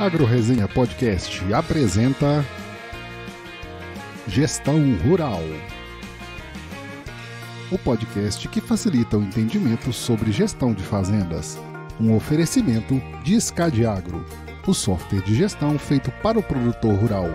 AgroResenha Podcast apresenta Gestão Rural, o podcast que facilita o entendimento sobre gestão de fazendas. Um oferecimento de Scadiagro, o software de gestão feito para o produtor rural.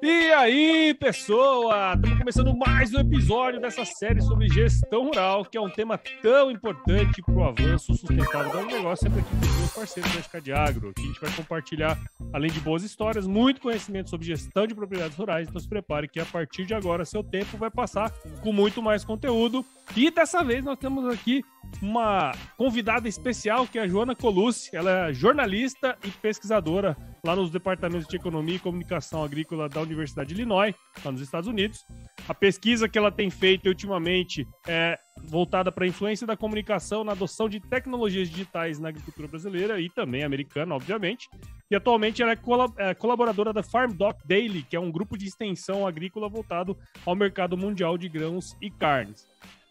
E aí, pessoal, estamos começando mais um episódio dessa série sobre gestão rural, que é um tema tão importante para o avanço sustentável do negócio, sempre aqui com os meus parceiros da Scadiagro. Aqui a gente vai compartilhar, além de boas histórias, muito conhecimento sobre gestão de propriedades rurais. Então se prepare que a partir de agora seu tempo vai passar com muito mais conteúdo. E dessa vez nós temos aqui uma convidada especial, que é a Joana Colucci. Ela é jornalista e pesquisadora lá nos departamentos de Economia e Comunicação Agrícola da Universidade de Illinois, lá nos Estados Unidos. A pesquisa que ela tem feito ultimamente é voltada para a influência da comunicação na adoção de tecnologias digitais na agricultura brasileira e também americana, obviamente. E atualmente ela é colaboradora da Farm Doc Daily, que é um grupo de extensão agrícola voltado ao mercado mundial de grãos e carnes.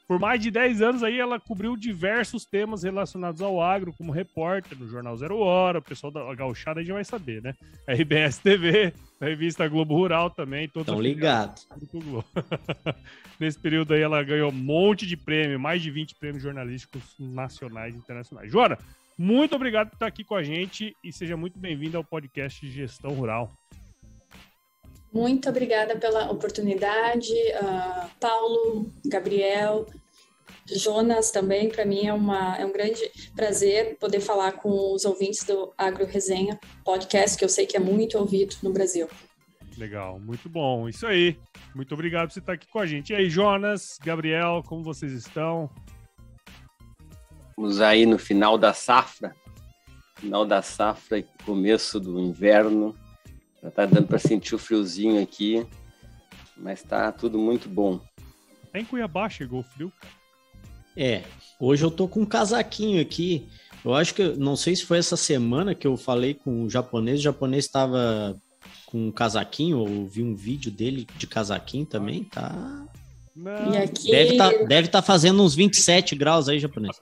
Por mais de 10 anos aí, ela cobriu diversos temas relacionados ao agro, como repórter no Jornal Zero Hora, o pessoal da Gauchada já vai saber, né? RBS TV, a revista Globo Rural também. Estão ligados. Nesse período aí, ela ganhou um monte de prêmio, mais de 20 prêmios jornalísticos nacionais e internacionais. Joana, muito obrigado por estar aqui com a gente e seja muito bem-vinda ao podcast de Gestão Rural. Muito obrigada pela oportunidade, Paulo, Gabriel, Jonas também. Para mim é um grande prazer poder falar com os ouvintes do AgroResenha Podcast, que eu sei que é muito ouvido no Brasil. Legal, muito bom, isso aí. Muito obrigado por você estar aqui com a gente. E aí, Jonas, Gabriel, como vocês estão? Estamos aí no final da safra e começo do inverno. Já tá dando para sentir o friozinho aqui, mas tá tudo muito bom. Em Cuiabá chegou o frio, cara. Hoje eu tô com um casaquinho aqui. Eu acho que, não sei se foi essa semana que eu falei com o japonês estava com um casaquinho, ou vi um vídeo dele de casaquinho também, tá... Não. E aqui... Deve tá fazendo uns 27 graus aí, japonês.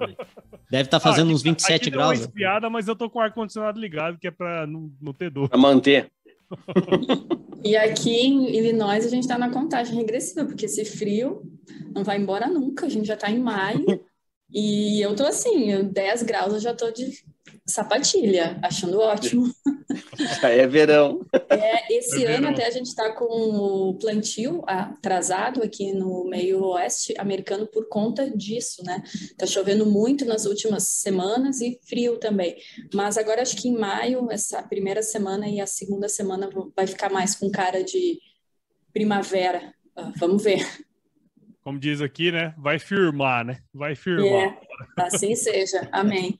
Deve estar fazendo uns 27 graus. Aqui deu uma esfriada, mas eu tô com o ar-condicionado ligado, que é para não ter dor. Para manter. E aqui em Illinois a gente está na contagem regressiva, porque esse frio não vai embora nunca, a gente já está em maio e eu tô assim, 10 graus eu já tô de sapatilha, achando ótimo. Já é verão. Esse ano até a gente está com o plantio atrasado aqui no meio oeste americano por conta disso, né? Tá chovendo muito nas últimas semanas e frio também. Mas agora acho que em maio, essa primeira semana e a segunda semana vai ficar mais com cara de primavera. Vamos ver. Como diz aqui, né? Vai firmar, né? Vai firmar. Assim seja. Amém.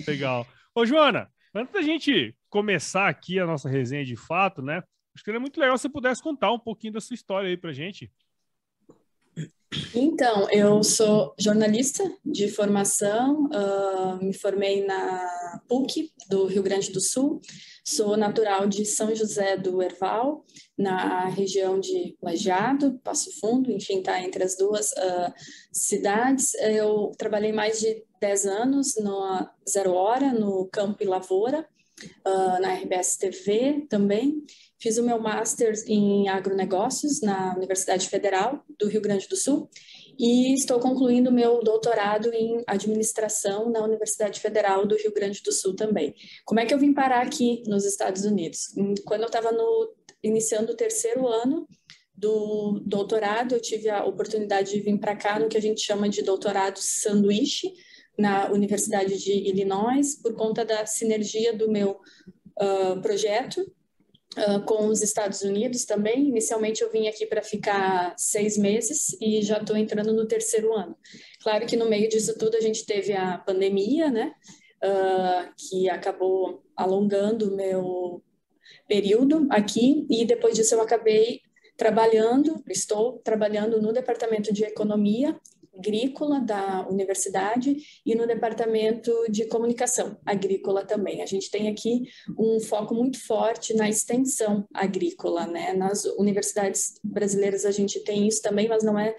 Legal. Ô, Joana, antes da gente começar aqui a nossa resenha de fato, né? Acho que seria muito legal se você pudesse contar um pouquinho da sua história aí pra gente. Então, eu sou jornalista de formação, me formei na PUC do Rio Grande do Sul, sou natural de São José do Herval, na região de Lajeado, Passo Fundo, enfim, está entre as duas cidades. Eu trabalhei mais de 10 anos no Zero Hora, no Campo e Lavoura, na RBS TV também. Fiz o meu Master em Agronegócios na Universidade Federal do Rio Grande do Sul e estou concluindo meu doutorado em Administração na Universidade Federal do Rio Grande do Sul também. Como é que eu vim parar aqui nos Estados Unidos? Quando eu estava iniciando o terceiro ano do doutorado, eu tive a oportunidade de vir para cá no que a gente chama de doutorado sanduíche, na Universidade de Illinois, por conta da sinergia do meu projeto com os Estados Unidos também. Inicialmente eu vim aqui para ficar 6 meses e já estou entrando no terceiro ano. Claro que no meio disso tudo a gente teve a pandemia, né? Que acabou alongando o meu período aqui e depois disso eu acabei estou trabalhando no Departamento de Economia agrícola da universidade e no departamento de comunicação agrícola também. A gente tem aqui um foco muito forte na extensão agrícola, né? Nas universidades brasileiras a gente tem isso também, mas não é,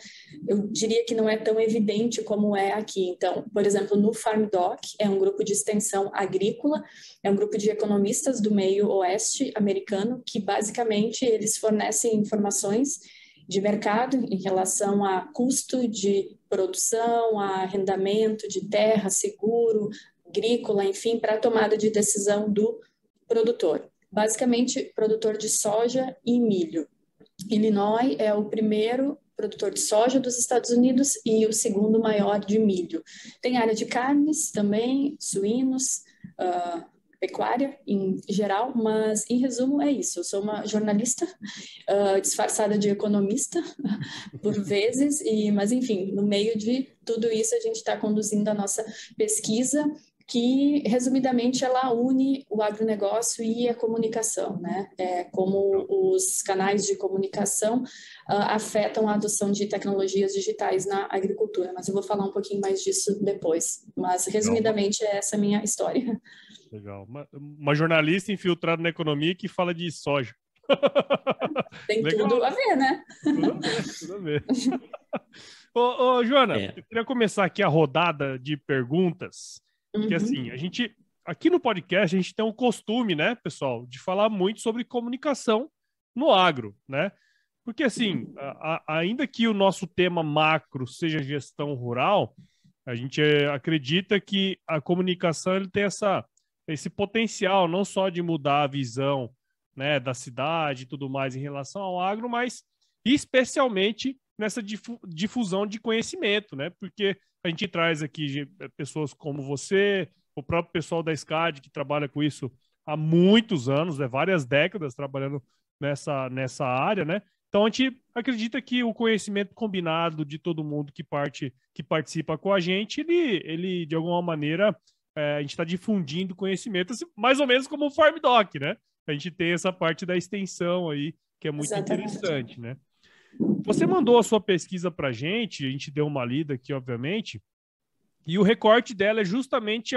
eu diria que não é tão evidente como é aqui. Então, por exemplo, no FarmDoc, é um grupo de extensão agrícola, é um grupo de economistas do meio oeste americano, que basicamente eles fornecem informações de mercado em relação a custo de produção, a arrendamento de terra, seguro, agrícola, enfim, para a tomada de decisão do produtor. Basicamente, produtor de soja e milho. Illinois é o primeiro produtor de soja dos Estados Unidos e o segundo maior de milho. Tem área de carnes também, suínos, pecuária em geral, mas em resumo é isso. Eu sou uma jornalista disfarçada de economista por vezes, mas enfim, no meio de tudo isso a gente está conduzindo a nossa pesquisa, que resumidamente ela une o agronegócio e a comunicação, né? Como os canais de comunicação afetam a adoção de tecnologias digitais na agricultura, mas eu vou falar um pouquinho mais disso depois. Mas resumidamente é essa a minha história. Legal. Uma jornalista infiltrada na economia que fala de soja. Tem tudo a ver, né? Tudo a ver. Ô, Joana, eu queria começar aqui a rodada de perguntas, porque assim, a gente, aqui no podcast, a gente tem um costume, né, pessoal, de falar muito sobre comunicação no agro, né? Porque assim, ainda que o nosso tema macro seja gestão rural, a gente acredita que a comunicação ele tem esse potencial não só de mudar a visão, né, da cidade e tudo mais em relação ao agro, mas especialmente nessa difusão de conhecimento, né? Porque a gente traz aqui pessoas como você, o próprio pessoal da SCAD, que trabalha com isso há muitos anos, várias décadas trabalhando nessa área, né? Então a gente acredita que o conhecimento combinado de todo mundo que participa com a gente, ele de alguma maneira a gente está difundindo conhecimento, assim, mais ou menos como o FarmDoc, né? A gente tem essa parte da extensão aí, que é muito interessante, né? Você mandou a sua pesquisa para a gente deu uma lida aqui, obviamente, e o recorte dela é justamente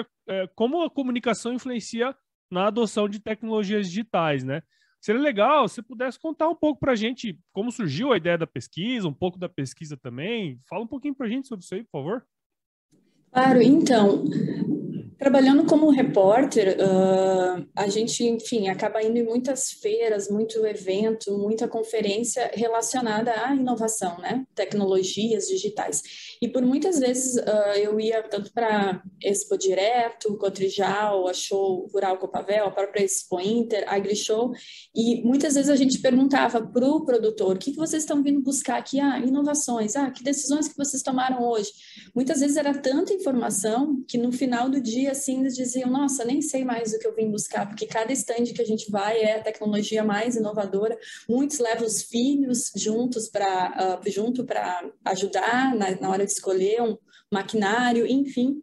como a comunicação influencia na adoção de tecnologias digitais, né? Seria legal se você pudesse contar um pouco para a gente como surgiu a ideia da pesquisa, um pouco da pesquisa também. Fala um pouquinho para a gente sobre isso aí, por favor. Claro, então, trabalhando como repórter, a gente, enfim, acaba indo em muitas feiras, muito evento, muita conferência relacionada à inovação, né? Tecnologias digitais. E por muitas vezes eu ia tanto para Expo Direto, Cotrijal, a Show Rural Copavel, a própria Expo Inter, a AgriShow, e muitas vezes a gente perguntava para o produtor, o que vocês estão vindo buscar aqui? Inovações, que decisões que vocês tomaram hoje? Muitas vezes era tanta informação que no final do dia, assim, eles diziam, nossa, nem sei mais o que eu vim buscar, porque cada stand que a gente vai é a tecnologia mais inovadora. Muitos levam os filhos junto para ajudar na hora de escolher um maquinário, enfim.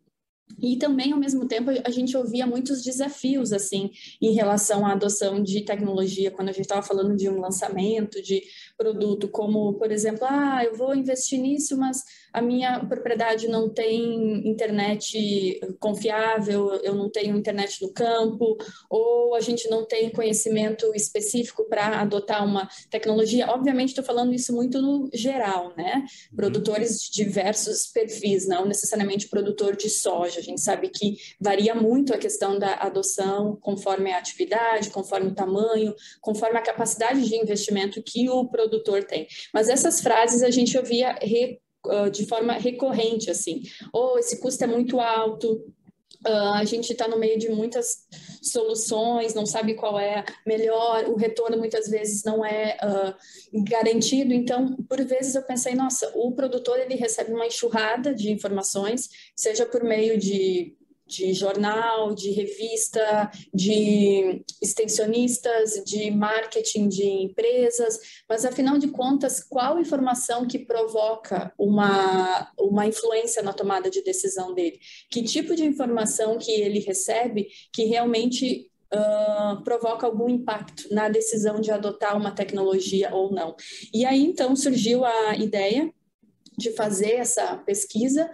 E também, ao mesmo tempo, a gente ouvia muitos desafios, assim, em relação à adoção de tecnologia, quando a gente estava falando de um lançamento de produto, como, por exemplo, eu vou investir nisso, mas a minha propriedade não tem internet confiável, eu não tenho internet no campo, ou a gente não tem conhecimento específico para adotar uma tecnologia. Obviamente, estou falando isso muito no geral, né? Produtores de diversos perfis, não necessariamente produtor de soja. A gente sabe que varia muito a questão da adoção conforme a atividade, conforme o tamanho, conforme a capacidade de investimento que o produtor tem. Mas essas frases a gente ouvia de forma recorrente, assim, esse custo é muito alto, a gente está no meio de muitas soluções, não sabe qual é melhor, o retorno muitas vezes não é garantido. Então, por vezes eu pensei, nossa, o produtor ele recebe uma enxurrada de informações, seja por meio de jornal, de revista, de extensionistas, de marketing de empresas, mas afinal de contas, qual informação que provoca uma influência na tomada de decisão dele? Que tipo de informação que ele recebe que realmente provoca algum impacto na decisão de adotar uma tecnologia ou não? E aí, então, surgiu a ideia de fazer essa pesquisa,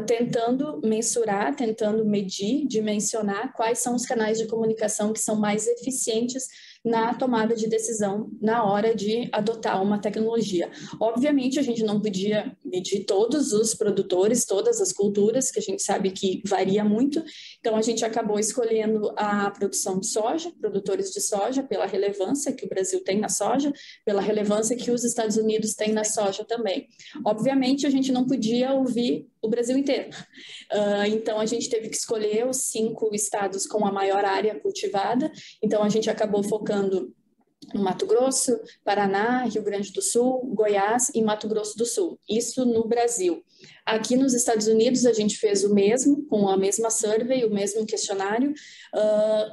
tentando mensurar, tentando medir, dimensionar quais são os canais de comunicação que são mais eficientes na tomada de decisão na hora de adotar uma tecnologia. Obviamente, a gente não podia medir todos os produtores, todas as culturas, que a gente sabe que varia muito, então a gente acabou escolhendo a produção de soja, produtores de soja, pela relevância que o Brasil tem na soja, pela relevância que os Estados Unidos têm na soja também. Obviamente, a gente não podia ouvir o Brasil inteiro. Então, a gente teve que escolher os 5 estados com a maior área cultivada. Então, a gente acabou focando no Mato Grosso, Paraná, Rio Grande do Sul, Goiás e Mato Grosso do Sul. Isso no Brasil. Aqui nos Estados Unidos, a gente fez o mesmo, com a mesma survey, o mesmo questionário,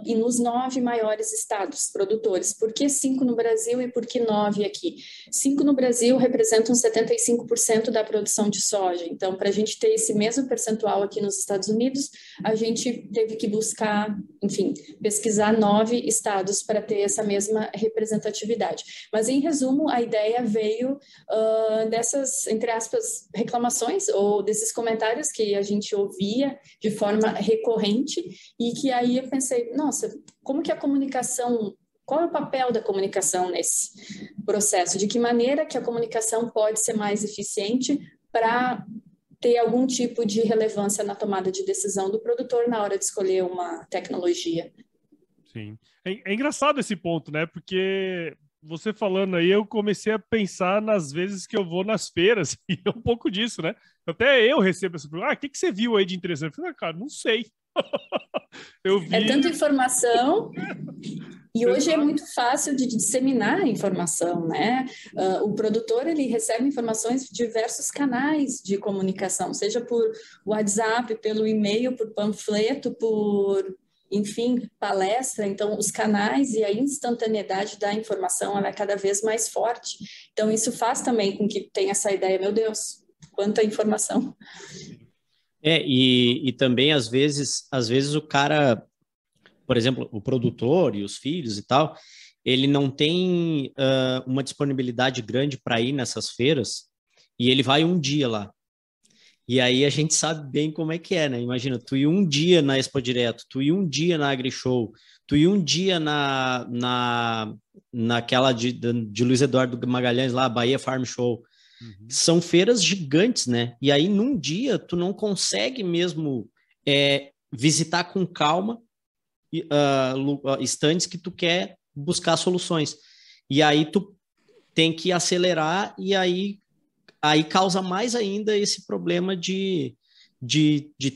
e nos 9 maiores estados produtores. Por que 5 no Brasil e por que 9 aqui? 5 no Brasil representam 75% da produção de soja. Então, para a gente ter esse mesmo percentual aqui nos Estados Unidos, a gente teve que buscar, enfim, pesquisar 9 estados para ter essa mesma representatividade. Mas, em resumo, a ideia veio dessas, entre aspas, reclamações ou desses comentários que a gente ouvia de forma recorrente e que aí eu pensei, nossa, como que a comunicação, qual é o papel da comunicação nesse processo? De que maneira que a comunicação pode ser mais eficiente para ter algum tipo de relevância na tomada de decisão do produtor na hora de escolher uma tecnologia? Sim. É engraçado esse ponto, né? Porque você falando aí, eu comecei a pensar nas vezes que eu vou nas feiras, e é um pouco disso, né? Até eu recebo essa pergunta, o que você viu aí de interessante? Eu falei, cara, não sei. Eu vi... É tanta informação, e hoje é muito fácil de disseminar a informação, né? O produtor, ele recebe informações de diversos canais de comunicação, seja por WhatsApp, pelo e-mail, por panfleto, por... enfim, palestra. Então os canais e a instantaneidade da informação ela é cada vez mais forte. Então isso faz também com que tenha essa ideia, meu Deus, quanta informação. E também às vezes o cara, por exemplo, o produtor e os filhos e tal, ele não tem uma disponibilidade grande para ir nessas feiras e ele vai um dia lá. E aí a gente sabe bem como é que é, né? Imagina, tu ir um dia na Expo Direto, tu ir um dia na AgriShow, tu ir um dia naquela de Luiz Eduardo Magalhães lá, Bahia Farm Show. Uhum. São feiras gigantes, né? E aí num dia tu não consegue mesmo visitar com calma estandes que tu quer buscar soluções. E aí tu tem que acelerar e aí causa mais ainda esse problema de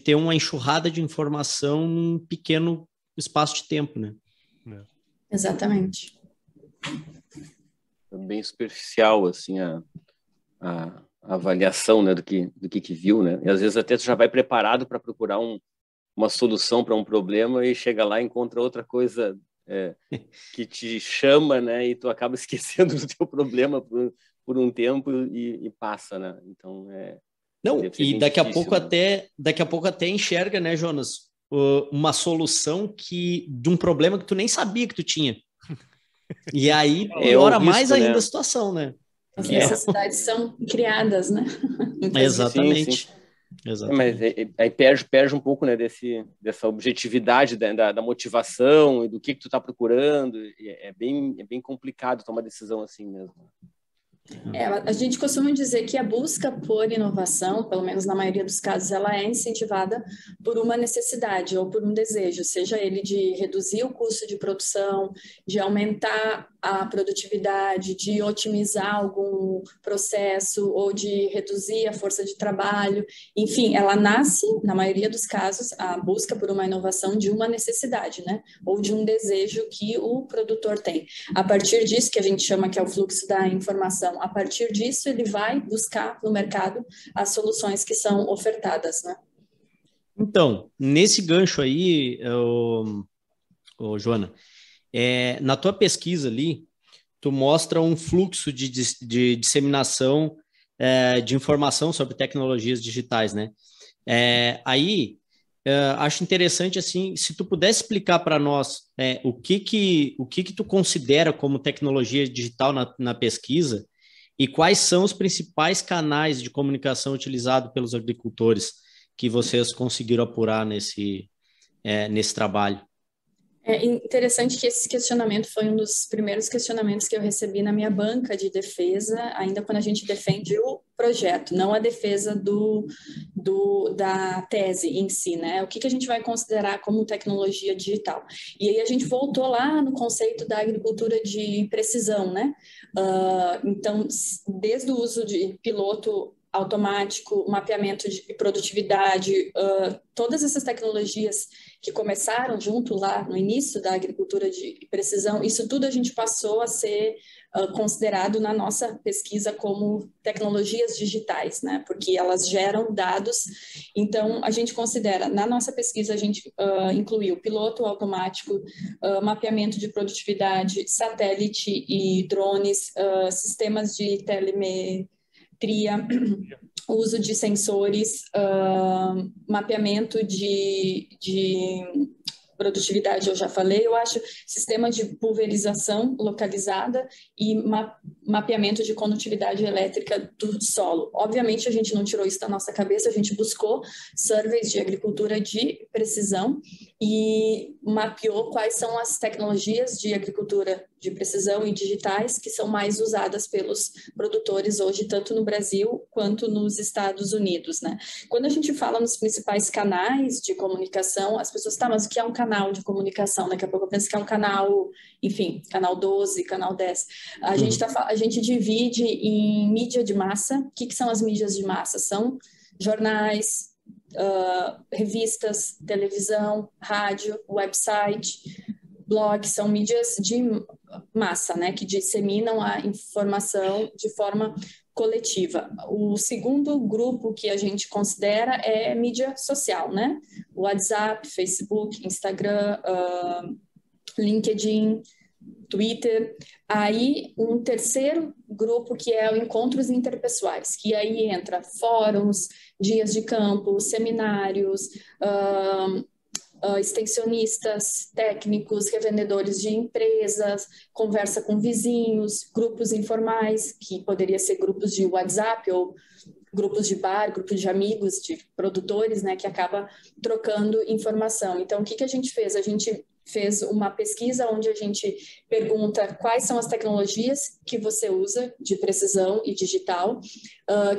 ter uma enxurrada de informação num pequeno espaço de tempo, né? Exatamente. É bem superficial, assim, a avaliação, né, do que viu, né? E às vezes até tu já vai preparado para procurar uma solução para um problema e chega lá e encontra outra coisa que te chama, né? E tu acaba esquecendo do teu problema por um tempo e passa, né? Então não, e daqui a pouco até enxerga, né, Jonas, uma solução de um problema que tu nem sabia que tu tinha. E aí piora mais ainda, né, a situação, né? As necessidades são criadas, né? Exatamente. Sim. Mas aí perde um pouco, né, dessa objetividade da motivação e do que tu tá procurando. É bem complicado tomar decisão assim mesmo. A gente costuma dizer que a busca por inovação, pelo menos na maioria dos casos, ela é incentivada por uma necessidade ou por um desejo, seja ele de reduzir o custo de produção, de aumentar a produtividade, de otimizar algum processo ou de reduzir a força de trabalho. Enfim, ela nasce, na maioria dos casos, a busca por uma inovação de uma necessidade, né? Ou de um desejo que o produtor tem. A partir disso, que a gente chama que é o fluxo da informação, a partir disso ele vai buscar no mercado as soluções que são ofertadas, né? Então, nesse gancho aí, Joana, na tua pesquisa ali, tu mostra um fluxo de disseminação de informação sobre tecnologias digitais, né? Acho interessante, assim, se tu pudesse explicar para nós o que tu considera como tecnologia digital na pesquisa E quais são os principais canais de comunicação utilizados pelos agricultores que vocês conseguiram apurar nesse trabalho? É interessante que esse questionamento foi um dos primeiros questionamentos que eu recebi na minha banca de defesa, ainda quando a gente defende o projeto, não a defesa da tese em si, né? O que a gente vai considerar como tecnologia digital? E aí a gente voltou lá no conceito da agricultura de precisão, né? Então, desde o uso de piloto automático, mapeamento de produtividade, todas essas tecnologias que começaram junto lá no início da agricultura de precisão, isso tudo a gente passou a ser considerado na nossa pesquisa como tecnologias digitais, né? Porque elas geram dados. Então, a gente considera, na nossa pesquisa, a gente incluiu piloto automático, mapeamento de produtividade, satélite e drones, sistemas de telemetria, uso de sensores, mapeamento de produtividade, eu já falei, eu acho, sistema de pulverização localizada e mapeamento de condutividade elétrica do solo. Obviamente, a gente não tirou isso da nossa cabeça, a gente buscou surveys de agricultura de precisão e mapeou quais são as tecnologias de agricultura de precisão e digitais que são mais usadas pelos produtores hoje, tanto no Brasil quanto nos Estados Unidos, né? Quando a gente fala nos principais canais de comunicação, as pessoas, mas o que é um canal de comunicação? Daqui a pouco eu penso que é um canal, enfim, canal 12, canal 10. A gente divide em mídia de massa. O que são as mídias de massa? São jornais, revistas, televisão, rádio, website, blog, são mídias de massa, né, que disseminam a informação de forma coletiva. O segundo grupo que a gente considera é mídia social, né? WhatsApp, Facebook, Instagram, LinkedIn, Twitter. Aí, um terceiro grupo que é o encontros interpessoais, que aí entra fóruns, dias de campo, seminários, extensionistas, técnicos, revendedores de empresas, conversa com vizinhos, grupos informais, que poderia ser grupos de WhatsApp ou grupos de bar, grupos de amigos, de produtores, né, que acaba trocando informação. Então, o que a gente fez? A gente fez uma pesquisa onde a gente pergunta quais são as tecnologias que você usa de precisão e digital,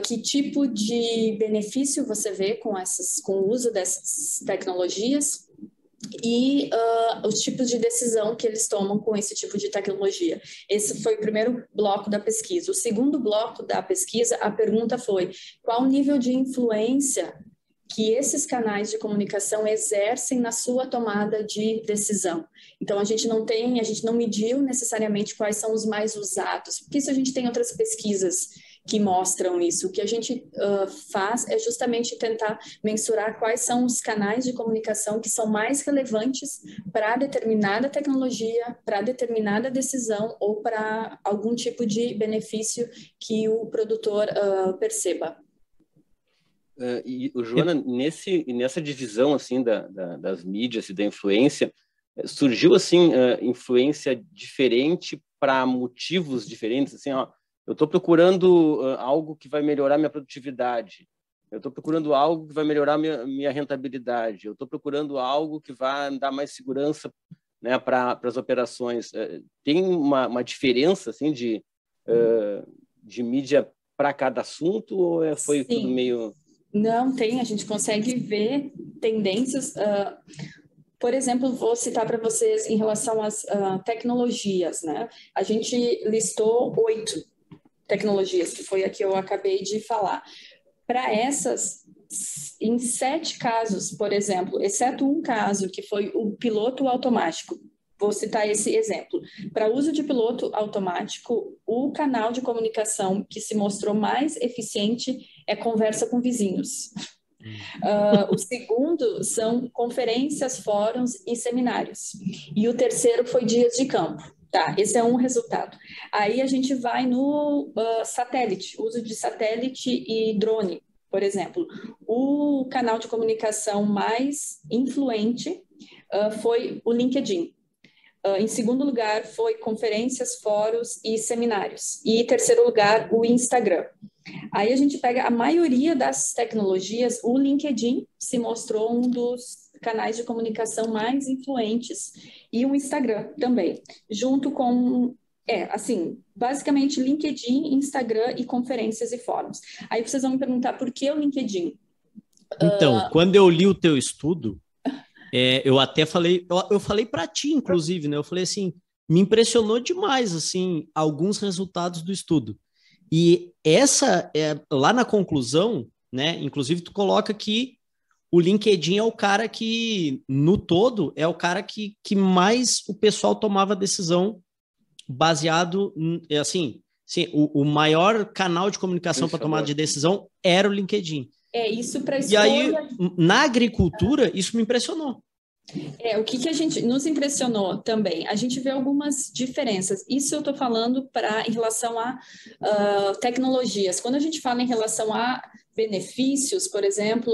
que tipo de benefício você vê com o uso dessas tecnologias e os tipos de decisão que eles tomam com esse tipo de tecnologia. Esse foi o primeiro bloco da pesquisa. O segundo bloco da pesquisa, a pergunta foi: qual o nível de influência que esses canais de comunicação exercem na sua tomada de decisão? Então, a gente não mediu necessariamente quais são os mais usados, porque isso a gente tem outras pesquisas que mostram isso. O que a gente faz é justamente tentar mensurar quais são os canais de comunicação que são mais relevantes para determinada tecnologia, para determinada decisão ou para algum tipo de benefício que o produtor perceba. E o Joana, nessa divisão assim das mídias e da influência, surgiu assim influência diferente para motivos diferentes, assim, ó, eu estou procurando algo que vai melhorar minha produtividade, eu estou procurando algo que vai melhorar minha rentabilidade, eu estou procurando algo que vai dar mais segurança, né, para as operações. Tem uma diferença assim de mídia para cada assunto ou foi Sim. Tudo meio... Não, a gente consegue ver tendências. Por exemplo, vou citar para vocês em relação às tecnologias, né? A gente listou 8 tecnologias, que foi a que eu acabei de falar. Para essas, em 7 casos, por exemplo, exceto um caso, que foi o piloto automático, vou citar esse exemplo. Para uso de piloto automático, o canal de comunicação que se mostrou mais eficiente é conversa com vizinhos. O segundo são conferências, fóruns e seminários. E o terceiro foi dias de campo. Tá, esse é um resultado. Aí a gente vai no satélite, uso de satélite e drone, por exemplo. O canal de comunicação mais influente foi o LinkedIn. Em segundo lugar, foi conferências, fóruns e seminários. E em terceiro lugar, o Instagram. Aí a gente pega a maioria das tecnologias, o LinkedIn se mostrou um dos canais de comunicação mais influentes, e o Instagram também, junto com, basicamente LinkedIn, Instagram e conferências e fóruns. Aí vocês vão me perguntar por que o LinkedIn? Então, quando eu li o teu estudo, eu até falei, eu falei para ti, inclusive, né? Eu falei assim, me impressionou demais, assim, alguns resultados do estudo. E lá na conclusão, né? Inclusive, tu coloca que o LinkedIn é o cara que, no todo, é o cara que mais o pessoal tomava decisão baseado, assim, sim, o maior canal de comunicação para tomada de decisão era o LinkedIn. Isso para escolha. E aí, na agricultura, isso me impressionou. O que a gente nos impressionou também? A gente vê algumas diferenças. Isso eu estou falando em relação a tecnologias. Quando a gente fala em relação a benefícios, por exemplo,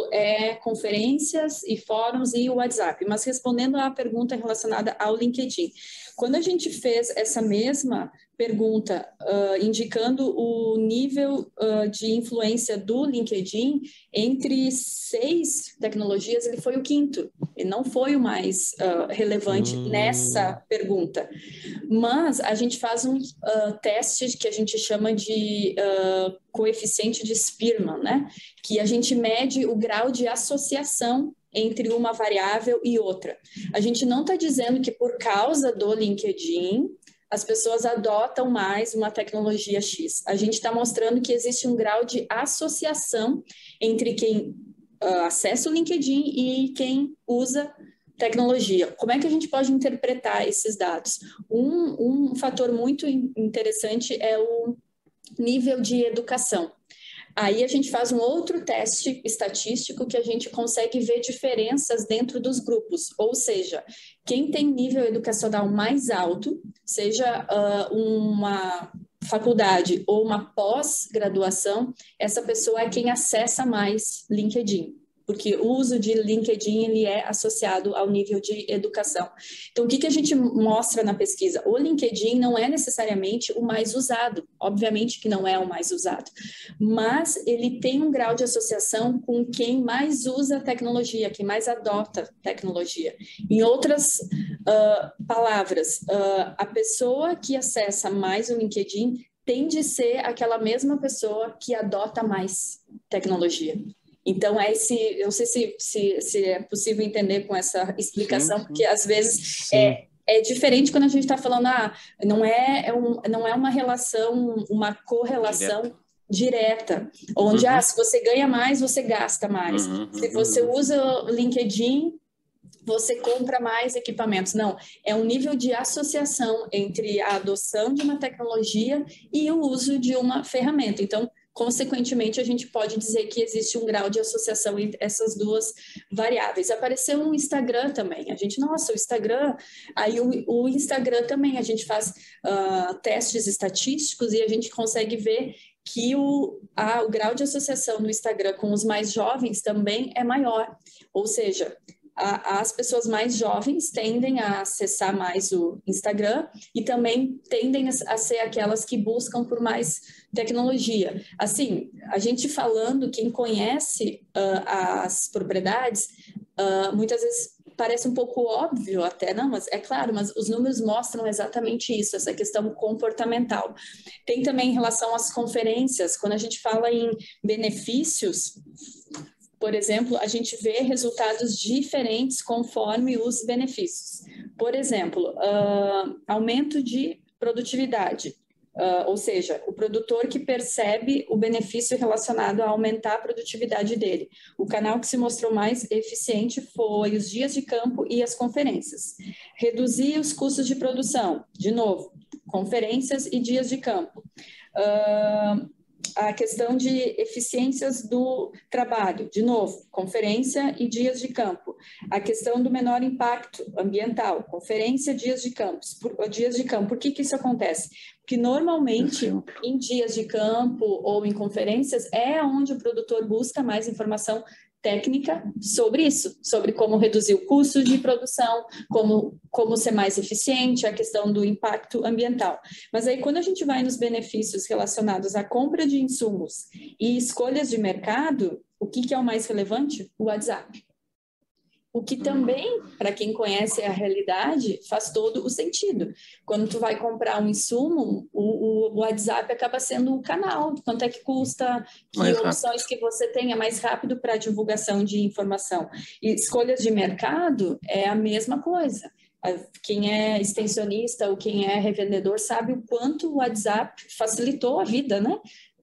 conferências e fóruns e o WhatsApp. Mas respondendo à pergunta relacionada ao LinkedIn, quando a gente fez essa mesma pergunta, indicando o nível de influência do LinkedIn, entre 6 tecnologias, ele foi o 5º. Ele não foi o mais relevante nessa pergunta. Mas a gente faz um teste que a gente chama de coeficiente de Spearman, né? Que a gente mede o grau de associação entre uma variável e outra. A gente não está dizendo que por causa do LinkedIn as pessoas adotam mais uma tecnologia X. A gente está mostrando que existe um grau de associação entre quem acessa o LinkedIn e quem usa tecnologia. Como é que a gente pode interpretar esses dados? Um fator muito interessante é o nível de educação. Aí a gente faz um outro teste estatístico que a gente consegue ver diferenças dentro dos grupos, ou seja, quem tem nível educacional mais alto, seja uma faculdade ou uma pós-graduação, essa pessoa é quem acessa mais LinkedIn, porque o uso de LinkedIn ele é associado ao nível de educação. Então, o que a gente mostra na pesquisa? O LinkedIn não é necessariamente o mais usado, obviamente que não é o mais usado, mas ele tem um grau de associação com quem mais usa tecnologia, quem mais adota tecnologia. Em outras palavras, a pessoa que acessa mais o LinkedIn tende a ser aquela mesma pessoa que adota mais tecnologia. Então, eu não sei se é possível entender com essa explicação, porque às vezes é diferente quando a gente está falando, não é uma relação, uma correlação direta, onde se você ganha mais, você gasta mais. Se você usa o LinkedIn, você compra mais equipamentos. Não, é um nível de associação entre a adoção de uma tecnologia e o uso de uma ferramenta. Então, consequentemente, a gente pode dizer que existe um grau de associação entre essas duas variáveis. Apareceu um Instagram também. O Instagram... Aí o Instagram também, a gente faz testes estatísticos e a gente consegue ver que o grau de associação no Instagram com os mais jovens também é maior. Ou seja, as pessoas mais jovens tendem a acessar mais o Instagram e também tendem a ser aquelas que buscam por mais tecnologia. Assim, a gente falando, quem conhece as propriedades, muitas vezes parece um pouco óbvio até, não, mas é claro, mas os números mostram exatamente isso, essa questão comportamental. Tem também em relação às conferências, quando a gente fala em benefícios, por exemplo, a gente vê resultados diferentes conforme os benefícios. Por exemplo, aumento de produtividade, ou seja, o produtor que percebe o benefício relacionado a aumentar a produtividade dele. O canal que se mostrou mais eficiente foi os dias de campo e as conferências. Reduzir os custos de produção, de novo, conferências e dias de campo. A questão de eficiências do trabalho, de novo, conferência e dias de campo. A questão do menor impacto ambiental, conferência, dias de campo. Por que isso acontece? que normalmente em dias de campo ou em conferências é onde o produtor busca mais informação técnica sobre isso, sobre como reduzir o custo de produção, como ser mais eficiente, a questão do impacto ambiental. Mas aí, quando a gente vai nos benefícios relacionados à compra de insumos e escolhas de mercado, o que é o mais relevante? O WhatsApp. O que também, para quem conhece a realidade, faz todo o sentido. Quando tu vai comprar um insumo, o WhatsApp acaba sendo o canal, quanto é que custa, que opções que você tem, é mais rápido para a divulgação de informação. E escolhas de mercado é a mesma coisa. Quem é extensionista ou quem é revendedor sabe o quanto o WhatsApp facilitou a vida, né?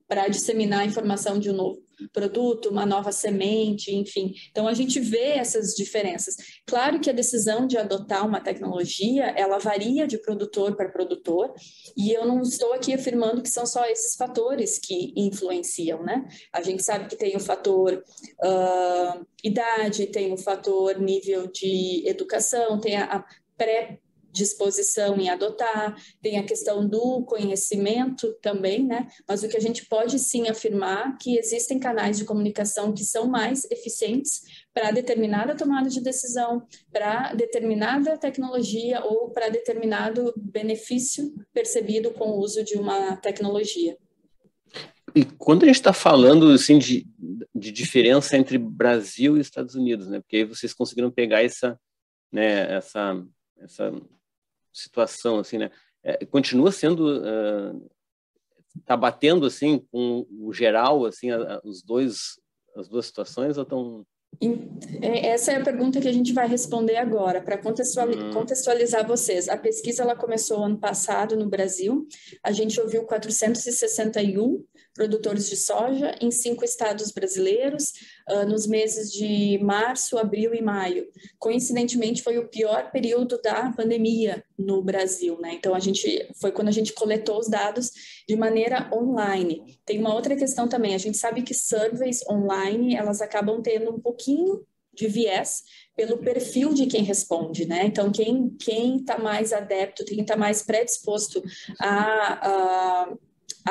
Para disseminar a informação de um novo produto, uma nova semente, enfim. Então, a gente vê essas diferenças. Claro que a decisão de adotar uma tecnologia, ela varia de produtor para produtor, e eu não estou aqui afirmando que são só esses fatores que influenciam, né? A gente sabe que tem o fator idade, tem o fator nível de educação, tem a disposição em adotar, tem a questão do conhecimento também, né? Mas o que a gente pode sim afirmar que existem canais de comunicação que são mais eficientes para determinada tomada de decisão, para determinada tecnologia ou para determinado benefício percebido com o uso de uma tecnologia. E quando a gente está falando assim, de diferença entre Brasil e Estados Unidos, né? Porque aí vocês conseguiram pegar essa situação, assim, né? Continua sendo, tá batendo assim com o geral, assim, as duas situações, ou estão... Essa é a pergunta que a gente vai responder agora, para contextualizar vocês. A pesquisa ela começou ano passado no Brasil, a gente ouviu 461 produtores de soja em 5 estados brasileiros, nos meses de março, abril e maio. Coincidentemente, foi o pior período da pandemia no Brasil, né? Então, foi quando a gente coletou os dados de maneira online. Tem uma outra questão também, a gente sabe que surveys online, elas acabam tendo um pouquinho de viés pelo perfil de quem responde, né? Então, quem está mais adepto, quem está mais predisposto a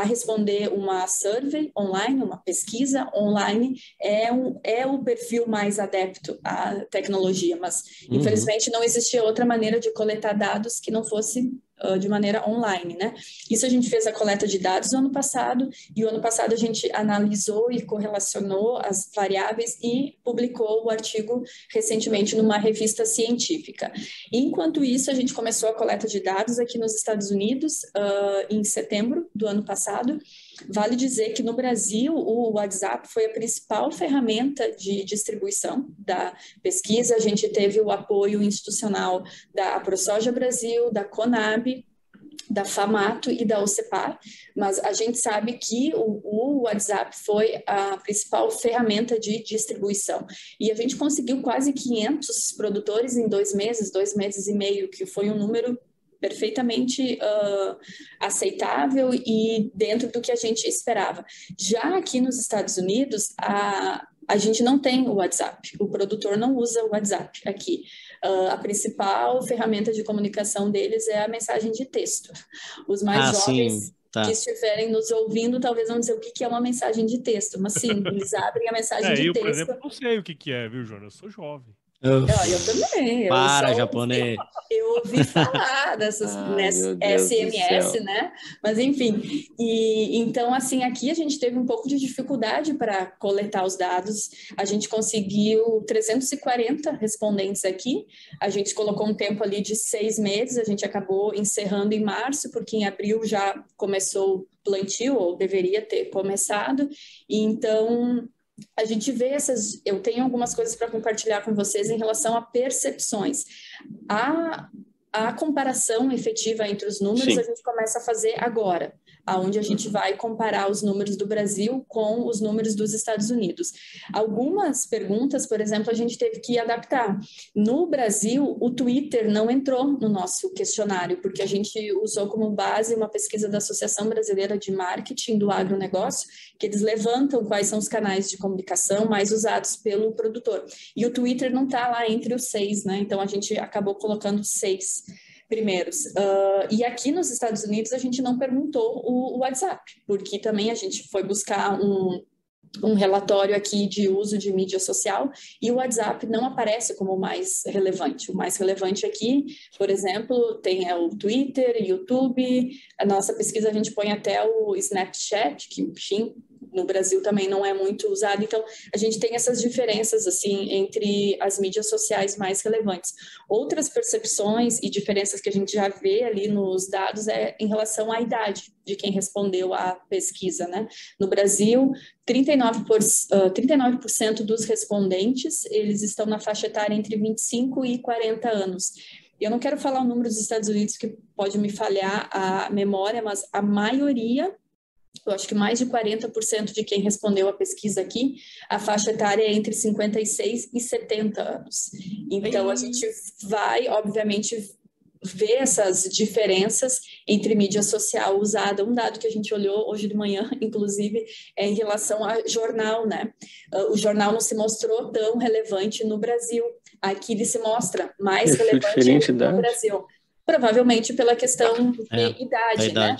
responder uma survey online, uma pesquisa online, é o perfil mais adepto à tecnologia, mas infelizmente não existia outra maneira de coletar dados que não fosse de maneira online, né? Isso a gente fez a coleta de dados no ano passado, e o ano passado a gente analisou e correlacionou as variáveis e publicou o artigo recentemente numa revista científica. Enquanto isso, a gente começou a coleta de dados aqui nos Estados Unidos em setembro do ano passado. Vale dizer que no Brasil o WhatsApp foi a principal ferramenta de distribuição da pesquisa. A gente teve o apoio institucional da ProSoja Brasil, da Conab, da FAMATO e da OCEPAR, mas a gente sabe que o WhatsApp foi a principal ferramenta de distribuição. E a gente conseguiu quase 500 produtores em 2 meses e meio, que foi um número perfeitamente aceitável e dentro do que a gente esperava. Já aqui nos Estados Unidos, a gente não tem o WhatsApp, o produtor não usa o WhatsApp aqui. A principal ferramenta de comunicação deles é a mensagem de texto. Os mais jovens que estiverem nos ouvindo talvez vão dizer o que é uma mensagem de texto, mas sim, eles abrem a mensagem de texto. Por exemplo, não sei o que é, viu, Jonas? Eu sou jovem. Eu também. Japonês. Eu ouvi falar dessas SMS, né? Mas, enfim. Então, assim, aqui a gente teve um pouco de dificuldade para coletar os dados. A gente conseguiu 340 respondentes aqui. A gente colocou um tempo ali de 6 meses. A gente acabou encerrando em março, porque em abril já começou o plantio, ou deveria ter começado. Então, a gente vê eu tenho algumas coisas para compartilhar com vocês em relação a percepções. A comparação efetiva entre os números, a gente começa a fazer agora, onde a gente vai comparar os números do Brasil com os números dos Estados Unidos. Algumas perguntas, por exemplo, a gente teve que adaptar. No Brasil, o Twitter não entrou no nosso questionário, porque a gente usou como base uma pesquisa da Associação Brasileira de Marketing do Agronegócio, que eles levantam quais são os canais de comunicação mais usados pelo produtor. E o Twitter não está lá entre os 6, né? Então, a gente acabou colocando 6. primeiros. E aqui nos Estados Unidos a gente não perguntou o WhatsApp, porque também a gente foi buscar um relatório aqui de uso de mídia social e o WhatsApp não aparece como o mais relevante. O mais relevante aqui, por exemplo, tem o Twitter, YouTube, a nossa pesquisa a gente põe até o Snapchat, que, enfim, no Brasil também não é muito usado. Então, a gente tem essas diferenças, assim, entre as mídias sociais mais relevantes. Outras percepções e diferenças que a gente já vê ali nos dados é em relação à idade de quem respondeu à pesquisa, né? No Brasil, 39% dos respondentes, eles estão na faixa etária entre 25 e 40 anos. Eu não quero falar o número dos Estados Unidos, que pode me falhar a memória, mas a maioria, eu acho que mais de 40% de quem respondeu a pesquisa aqui, a faixa etária é entre 56 e 70 anos. Então, a gente vai, obviamente, ver essas diferenças entre mídia social usada. Um dado que a gente olhou hoje de manhã, inclusive, é em relação ao jornal, né? O jornal não se mostrou tão relevante no Brasil. Aqui ele se mostra mais relevante no Brasil. Provavelmente pela questão de idade, né?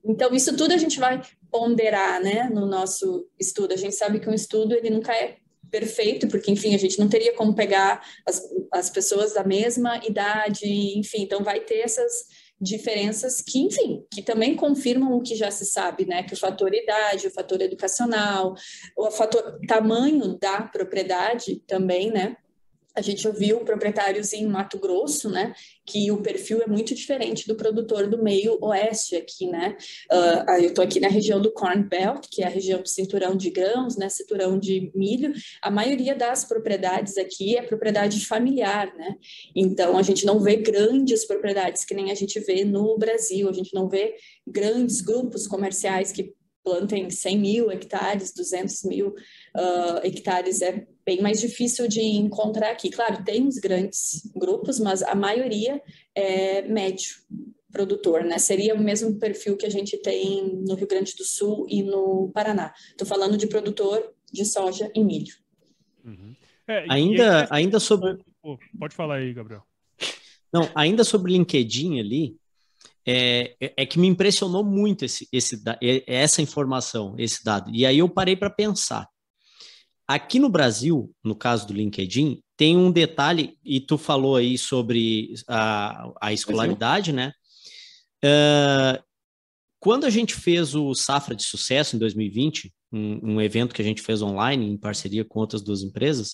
Então, isso tudo a gente vai ponderar, né, no nosso estudo. A gente sabe que um estudo, ele nunca é perfeito, porque, enfim, a gente não teria como pegar as pessoas da mesma idade, enfim, então vai ter essas diferenças que, enfim, que também confirmam o que já se sabe, né, que o fator idade, o fator educacional, o fator tamanho da propriedade também, né. A gente ouviu proprietários em Mato Grosso, né, que o perfil é muito diferente do produtor do meio oeste aqui, né. Eu estou aqui na região do Corn Belt, que é a região do cinturão de grãos, né, cinturão de milho. A maioria das propriedades aqui é propriedade familiar, né. Então, a gente não vê grandes propriedades que nem a gente vê no Brasil. A gente não vê grandes grupos comerciais que plantem 100 mil hectares, 200 mil hectares. É bem mais difícil de encontrar aqui. Claro, tem os grandes grupos, mas a maioria é médio produtor, né? Seria o mesmo perfil que a gente tem no Rio Grande do Sul e no Paraná. Estou falando de produtor de soja e milho. Uhum. Ainda sobre... Pode falar aí, Gabriel. Não, ainda sobre o LinkedIn ali, é que me impressionou muito essa informação, esse dado. E aí eu parei para pensar. Aqui no Brasil, no caso do LinkedIn, tem um detalhe, e tu falou aí sobre a escolaridade, né? Quando a gente fez o Safra de Sucesso em 2020, um evento que a gente fez online em parceria com outras duas empresas,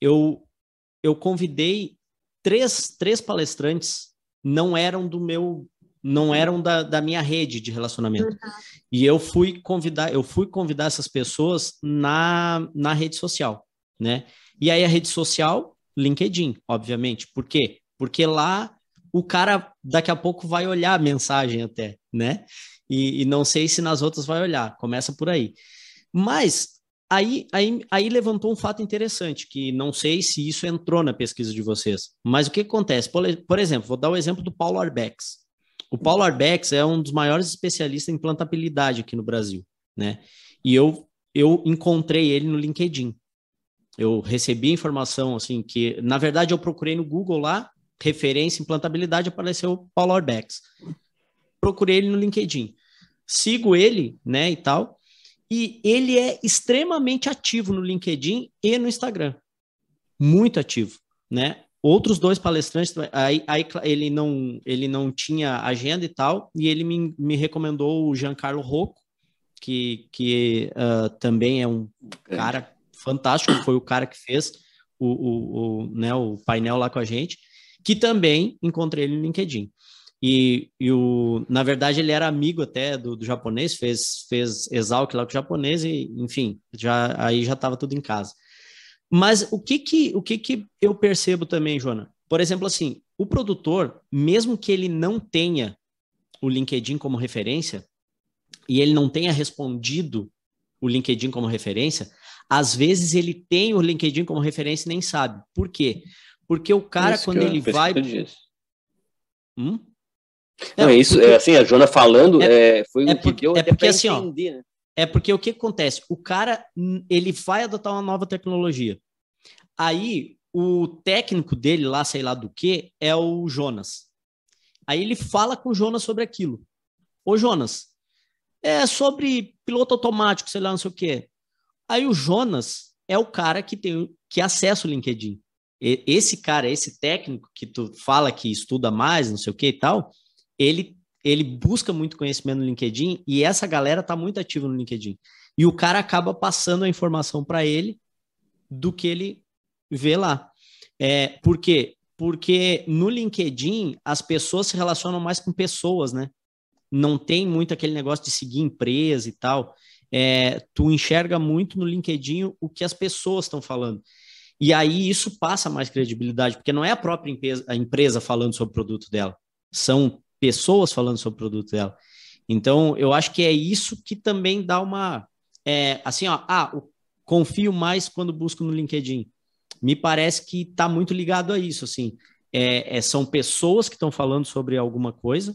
eu convidei três palestrantes, não eram da minha rede de relacionamento. E eu fui convidar essas pessoas na rede social, né? E aí a rede social, LinkedIn, obviamente. Por quê? Porque lá o cara daqui a pouco vai olhar a mensagem até, né? E não sei se nas outras vai olhar, começa por aí. Mas aí levantou um fato interessante, que não sei se isso entrou na pesquisa de vocês. Mas o que acontece? Por exemplo, vou dar o exemplo do Paulo Arbex. O Paulo Arbex é um dos maiores especialistas em plantabilidade aqui no Brasil, né? E eu encontrei ele no LinkedIn. Eu recebi informação, assim, que, na verdade, eu procurei no Google lá, referência em plantabilidade, apareceu o Paulo Arbex. Procurei ele no LinkedIn. Sigo ele, né, e tal. E ele é extremamente ativo no LinkedIn e no Instagram. Muito ativo, né? Outros dois palestrantes, aí ele não tinha agenda e tal, e ele me recomendou o Giancarlo Rocco, que também é um cara fantástico, foi o cara que fez o painel lá com a gente, que também encontrei ele no LinkedIn. Na verdade, ele era amigo até do japonês, fez Exalc lá com o japonês, e enfim, aí já estava tudo em casa. Mas o que eu percebo também, Joana? Por exemplo, assim, o produtor, mesmo que ele não tenha o LinkedIn como referência, e ele não tenha respondido o LinkedIn como referência, às vezes ele tem o LinkedIn como referência e nem sabe. Por quê? Porque o cara, quando ele vai... Não, isso, porque... assim, a Joana falando, foi o que deu até para entender, né? É porque o que acontece? O cara, ele vai adotar uma nova tecnologia. Aí, o técnico dele lá, sei lá do que, é o Jonas. Aí ele fala com o Jonas sobre aquilo. Ô, Jonas, é sobre piloto automático, sei lá, não sei o quê. Aí o Jonas é o cara que acessa o LinkedIn. Esse cara, esse técnico que tu fala que estuda mais, não sei o que e tal, ele busca muito conhecimento no LinkedIn e essa galera tá muito ativa no LinkedIn. E o cara acaba passando a informação para ele do que ele vê lá. Por quê? Porque no LinkedIn as pessoas se relacionam mais com pessoas, né? Não tem muito aquele negócio de seguir empresa e tal. Tu enxerga muito no LinkedIn o que as pessoas estão falando. E aí isso passa mais credibilidade, porque não é a própria empresa falando sobre o produto dela, são pessoas falando sobre o produto dela. Então, eu acho que é isso que também dá uma... confio mais quando busco no LinkedIn. Me parece que está muito ligado a isso, assim. São pessoas que estão falando sobre alguma coisa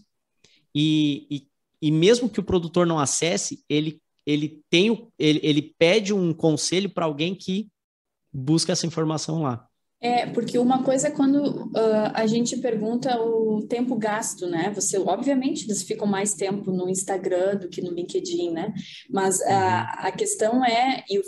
e mesmo que o produtor não acesse, ele pede um conselho para alguém que busca essa informação lá. Porque uma coisa é quando a gente pergunta o tempo gasto, né? Obviamente, vocês ficam mais tempo no Instagram do que no LinkedIn, né? Mas a questão e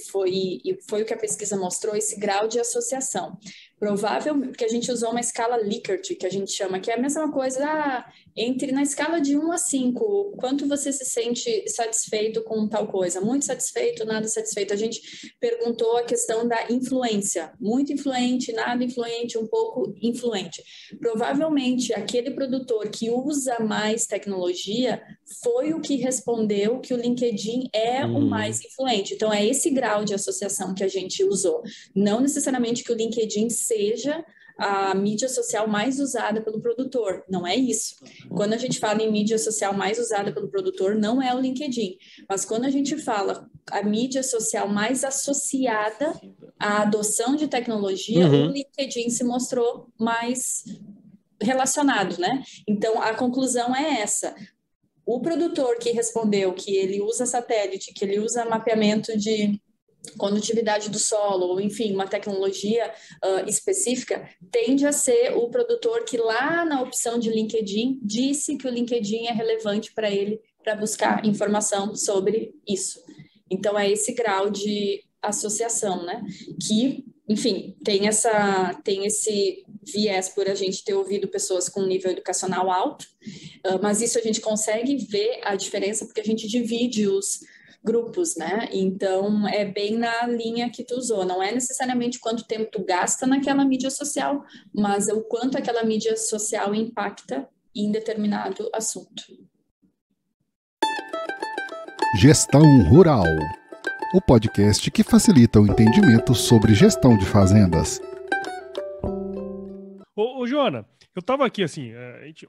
foi o que a pesquisa mostrou, esse grau de associação. Provável que a gente usou uma escala Likert, que a gente chama, que é a mesma coisa, entre na escala de 1 a 5, quanto você se sente satisfeito com tal coisa? Muito satisfeito, nada satisfeito. A gente perguntou a questão da influência, muito influente, nada influente, um pouco influente. Provavelmente, aquele produtor que usa mais tecnologia foi o que respondeu que o LinkedIn é o mais influente. Então, é esse grau de associação que a gente usou. Não necessariamente que o LinkedIn seja a mídia social mais usada pelo produtor, não é isso. Quando a gente fala em mídia social mais usada pelo produtor, não é o LinkedIn, mas quando a gente fala a mídia social mais associada à adoção de tecnologia, o LinkedIn se mostrou mais relacionado, né? Então, a conclusão é essa. O produtor que respondeu que ele usa satélite, que ele usa mapeamento de condutividade do solo, ou enfim, uma tecnologia específica, tende a ser o produtor que lá na opção de LinkedIn disse que o LinkedIn é relevante para ele para buscar informação sobre isso. Então, é esse grau de associação, né? Que, enfim, tem esse viés por a gente ter ouvido pessoas com nível educacional alto, mas isso a gente consegue ver a diferença porque a gente divide os grupos, né? Então, é bem na linha que tu usou. Não é necessariamente quanto tempo tu gasta naquela mídia social, mas o quanto aquela mídia social impacta em determinado assunto. Gestão Rural, o podcast que facilita o entendimento sobre gestão de fazendas. Ô Joana, eu estava aqui assim,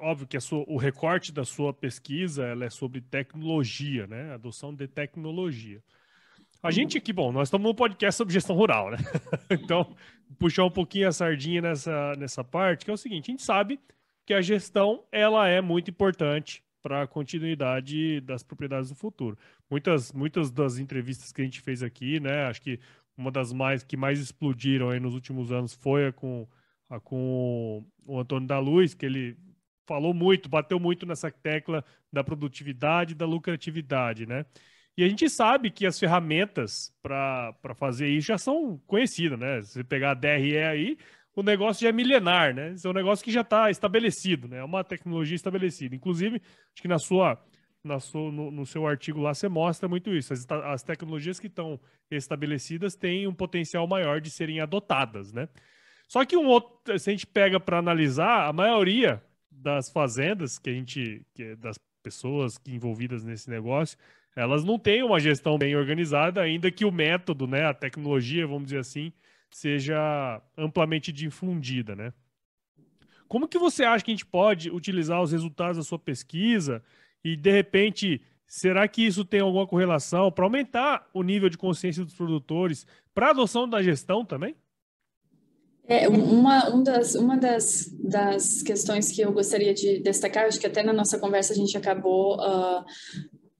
óbvio que o recorte da sua pesquisa ela é sobre tecnologia, né? Adoção de tecnologia. A gente aqui, bom, nós estamos num podcast sobre gestão rural, né? Então, puxar um pouquinho a sardinha nessa parte, que é o seguinte, a gente sabe que a gestão ela é muito importante para a continuidade das propriedades do futuro. Muitas das entrevistas que a gente fez aqui, né? Acho que uma das que mais explodiram aí nos últimos anos foi a com o Antônio da Luz, que ele falou muito, bateu muito nessa tecla da produtividade e da lucratividade, né? E a gente sabe que as ferramentas para fazer isso já são conhecidas, né? Se você pegar a DRE aí, o negócio já é milenar, né? Esse é um negócio que já está estabelecido, né? É uma tecnologia estabelecida. Inclusive, acho que no seu artigo lá você mostra muito isso. As tecnologias que estão estabelecidas têm um potencial maior de serem adotadas, né? Só que se a gente pega para analisar, a maioria das fazendas das pessoas envolvidas nesse negócio, elas não têm uma gestão bem organizada, ainda que o método, né, a tecnologia, vamos dizer assim, seja amplamente difundida, né? Como que você acha que a gente pode utilizar os resultados da sua pesquisa e, de repente, será que isso tem alguma correlação para aumentar o nível de consciência dos produtores para a adoção da gestão também? Uma das questões que eu gostaria de destacar, acho que até na nossa conversa a gente acabou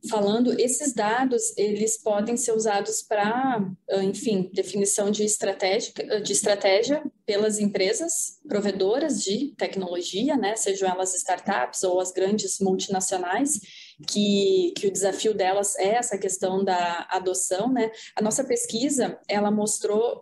falando, esses dados, eles podem ser usados para, enfim, definição de estratégia pelas empresas provedoras de tecnologia, né, sejam elas startups ou as grandes multinacionais, que o desafio delas é essa questão da adoção, né. A nossa pesquisa, ela mostrou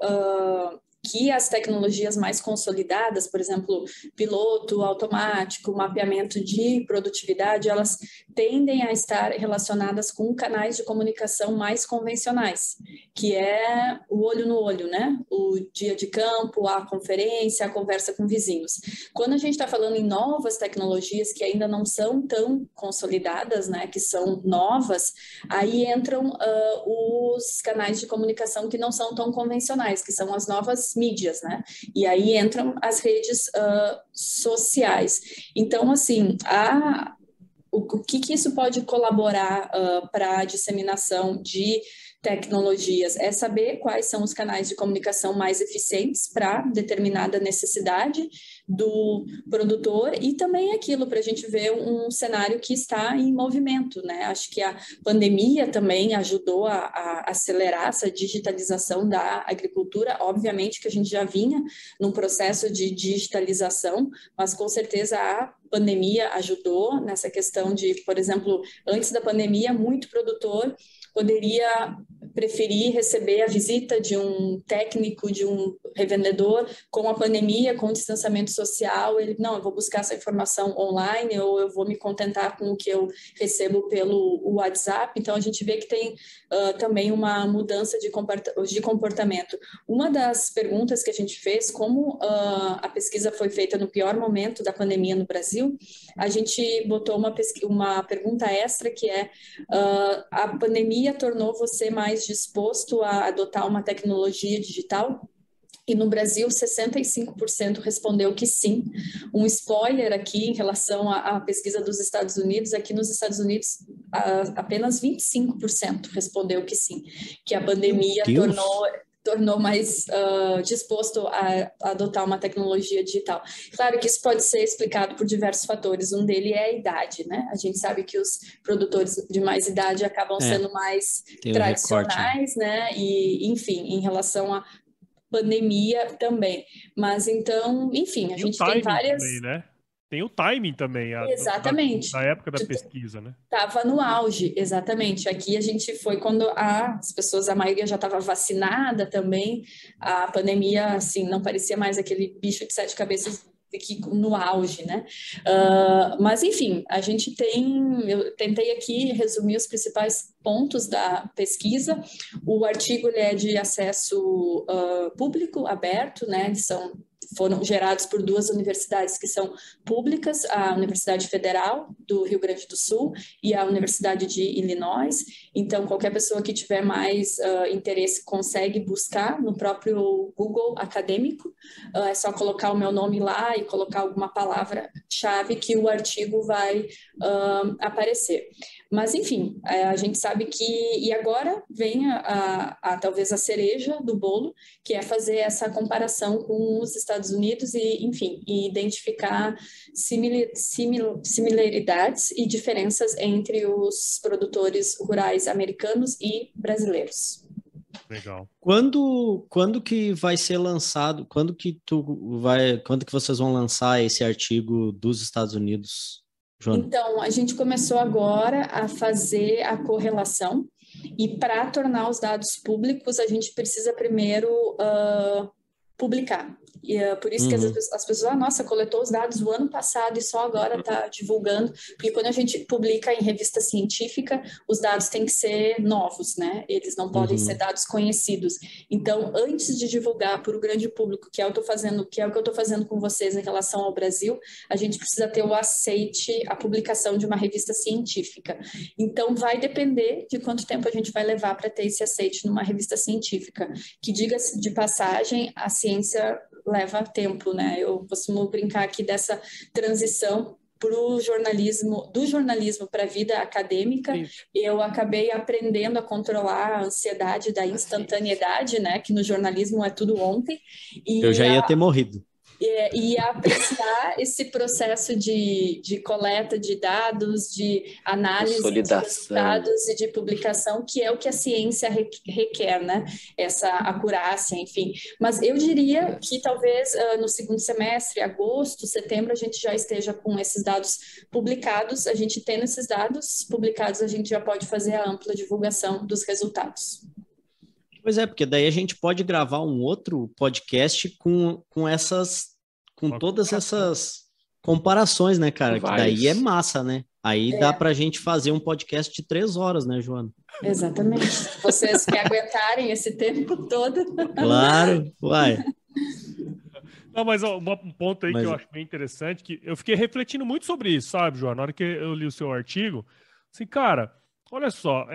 que as tecnologias mais consolidadas, por exemplo, piloto automático, mapeamento de produtividade, elas tendem a estar relacionadas com canais de comunicação mais convencionais, que é o olho no olho, né? O dia de campo, a conferência, a conversa com vizinhos. Quando a gente está falando em novas tecnologias que ainda não são tão consolidadas, né? Que são novas, aí entram os canais de comunicação que não são tão convencionais, que são as novas mídias, né? E aí entram as redes sociais. Então, assim, o que isso pode colaborar para a disseminação de tecnologias é saber quais são os canais de comunicação mais eficientes para determinada necessidade do produtor e também aquilo para a gente ver um cenário que está em movimento, né? Acho que a pandemia também ajudou a acelerar essa digitalização da agricultura. Obviamente que a gente já vinha num processo de digitalização, mas com certeza a pandemia ajudou nessa questão de, por exemplo, antes da pandemia, muito produtor poderia preferir receber a visita de um técnico, de um revendedor. Com a pandemia, com o distanciamento social, ele, não, eu vou buscar essa informação online ou eu vou me contentar com o que eu recebo pelo WhatsApp. Então, a gente vê que tem também uma mudança de comportamento. Uma das perguntas que a gente fez, como a pesquisa foi feita no pior momento da pandemia no Brasil, a gente botou uma pergunta extra que é a pandemia tornou você mais disposto a adotar uma tecnologia digital? E no Brasil, 65% respondeu que sim. Um spoiler aqui em relação à pesquisa dos Estados Unidos, aqui nos Estados Unidos, apenas 25% respondeu que sim, que a pandemia tornou mais disposto a adotar uma tecnologia digital. Claro que isso pode ser explicado por diversos fatores. Um deles é a idade, né? A gente sabe que os produtores de mais idade acabam sendo mais tradicionais, né? E, enfim, em relação à pandemia também. Mas então, enfim, a gente tem várias... Também, né? Tem o timing também. Exatamente. Da época da pesquisa, né? Estava no auge, exatamente. Aqui a gente foi quando as pessoas, a maioria já estava vacinada também. A pandemia, assim, não parecia mais aquele bicho de 7 cabeças aqui no auge, né? Mas, enfim, eu tentei aqui resumir os principais pontos da pesquisa. O artigo ele é de acesso público, aberto, né? Foram gerados por 2 universidades que são públicas, a Universidade Federal do Rio Grande do Sul e a Universidade de Illinois. Então, qualquer pessoa que tiver mais interesse consegue buscar no próprio Google acadêmico. É só colocar o meu nome lá e colocar alguma palavra-chave que o artigo vai aparecer. Mas, enfim, a gente sabe que... E agora vem talvez a cereja do bolo, que é fazer essa comparação com os Estados Unidos e, enfim, identificar similaridades e diferenças entre os produtores rurais americanos e brasileiros. Legal. Quando que vai ser lançado? Quando que vocês vão lançar esse artigo dos Estados Unidos? Joana? Então, a gente começou agora a fazer a correlação e para tornar os dados públicos, a gente precisa primeiro publicar. E por isso que as pessoas, nossa, coletou os dados do ano passado e só agora está divulgando, porque quando a gente publica em revista científica, os dados têm que ser novos, né? Eles não podem ser dados conhecidos. Então, antes de divulgar para o grande público, que é o que eu estou fazendo com vocês em relação ao Brasil, a gente precisa ter o aceite, a publicação de uma revista científica. Então, vai depender de quanto tempo a gente vai levar para ter esse aceite numa revista científica, que, diga-se de passagem, a ciência leva tempo, né? Eu costumo brincar aqui dessa transição do jornalismo para a vida acadêmica. Eu acabei aprendendo a controlar a ansiedade da instantaneidade, né? Que no jornalismo é tudo ontem. Eu já ia ter morrido. e apreciar esse processo de coleta de dados, de análise de resultados e de publicação, que é o que a ciência requer, né? Essa acurácia, enfim. Mas eu diria que talvez no segundo semestre, agosto, setembro, a gente já esteja com esses dados publicados. A gente tendo esses dados publicados, a gente já pode fazer a ampla divulgação dos resultados. Pois é, porque daí a gente pode gravar um outro podcast com todas essas comparações, né, cara? Que daí é massa, né? Aí dá pra gente fazer um podcast de 3 horas, né, Joana? Exatamente. Vocês que aguentarem esse tempo todo. Claro, uai. Não, mas ó, um ponto aí que eu acho bem interessante, que eu fiquei refletindo muito sobre isso, sabe, Joana? Na hora que eu li o seu artigo, assim, cara, olha só,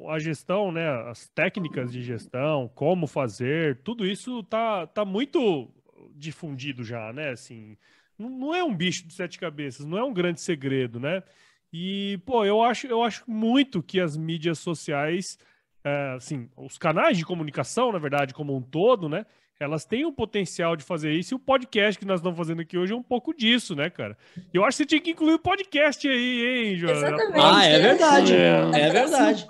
a gestão, né, as técnicas de gestão, como fazer, tudo isso tá muito difundido já, né, assim, não é um bicho de 7 cabeças, não é um grande segredo, né, e, pô, eu acho muito que as mídias sociais, assim, os canais de comunicação, na verdade, como um todo, né, elas têm o potencial de fazer isso, e o podcast que nós estamos fazendo aqui hoje é um pouco disso, né, cara? Eu acho que você tinha que incluir o podcast aí, hein, Joana? Exatamente. É verdade. É verdade.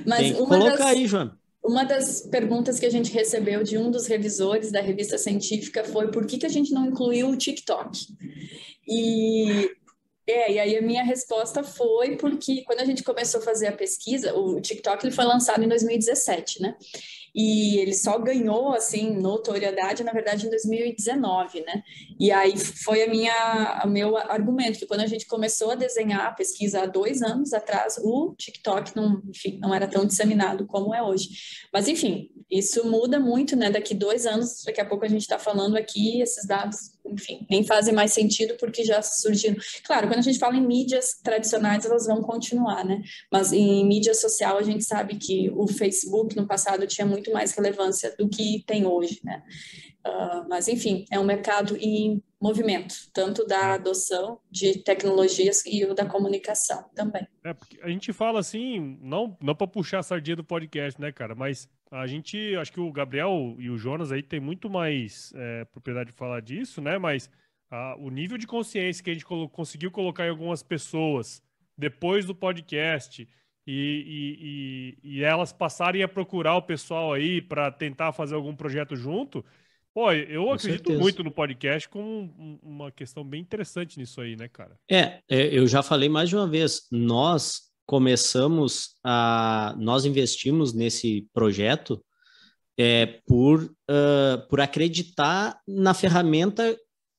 Mas tem que colocar aí, Joana. Uma das perguntas que a gente recebeu de um dos revisores da revista científica foi por que a gente não incluiu o TikTok? E aí a minha resposta foi porque quando a gente começou a fazer a pesquisa, o TikTok ele foi lançado em 2017, né? E ele só ganhou, assim, notoriedade, na verdade, em 2019, né? E aí foi o meu argumento, que quando a gente começou a desenhar a pesquisa há 2 anos atrás, o TikTok não era tão disseminado como é hoje. Mas, enfim, isso muda muito, né? Daqui 2 anos, daqui a pouco a gente está falando aqui, esses dados, enfim, nem fazem mais sentido porque já surgiram. Claro, quando a gente fala em mídias tradicionais, elas vão continuar, né? Mas em mídia social, a gente sabe que o Facebook, no passado, tinha muito mais relevância do que tem hoje, né? Mas, enfim, é um mercado em movimento, tanto da adoção de tecnologias e o da comunicação também. Porque a gente fala assim, não para puxar a sardinha do podcast, né, cara? Mas acho que o Gabriel e o Jonas aí tem muito mais propriedade de falar disso, né? Mas o nível de consciência que a gente conseguiu colocar em algumas pessoas depois do podcast e elas passarem a procurar o pessoal aí para tentar fazer algum projeto junto. Pô, eu acredito muito no podcast como uma questão bem interessante nisso aí, né, cara? Eu já falei mais de uma vez, nós investimos nesse projeto por acreditar na ferramenta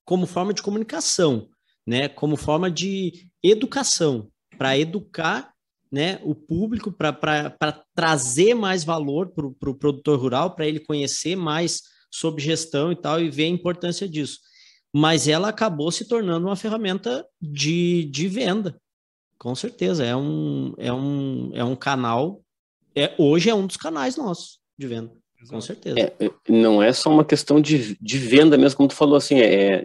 como forma de comunicação, né, como forma de educação, para educar, né, o público, para trazer mais valor para o produtor rural, para ele conhecer mais sobre gestão e tal, e ver a importância disso. Mas ela acabou se tornando uma ferramenta de venda, com certeza. É um canal, hoje é um dos canais nossos de venda, com certeza. Não é só uma questão de venda mesmo, como tu falou, assim,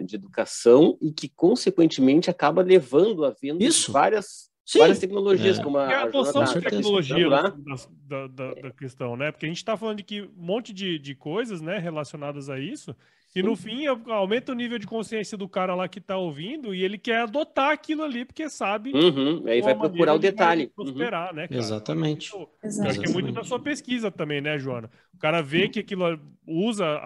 de educação e que, consequentemente, acaba levando a venda de várias tecnologias, como a adoção de tecnologia da questão, né? Porque a gente está falando de que um monte de coisas, né, relacionadas a isso, e no fim aumenta o nível de consciência do cara lá que está ouvindo e ele quer adotar aquilo ali porque sabe. Aí vai procurar o detalhe. Prosperar, né, cara? Exatamente. Eu acho que é muito da sua pesquisa também, né, Joana? O cara vê que aquilo usa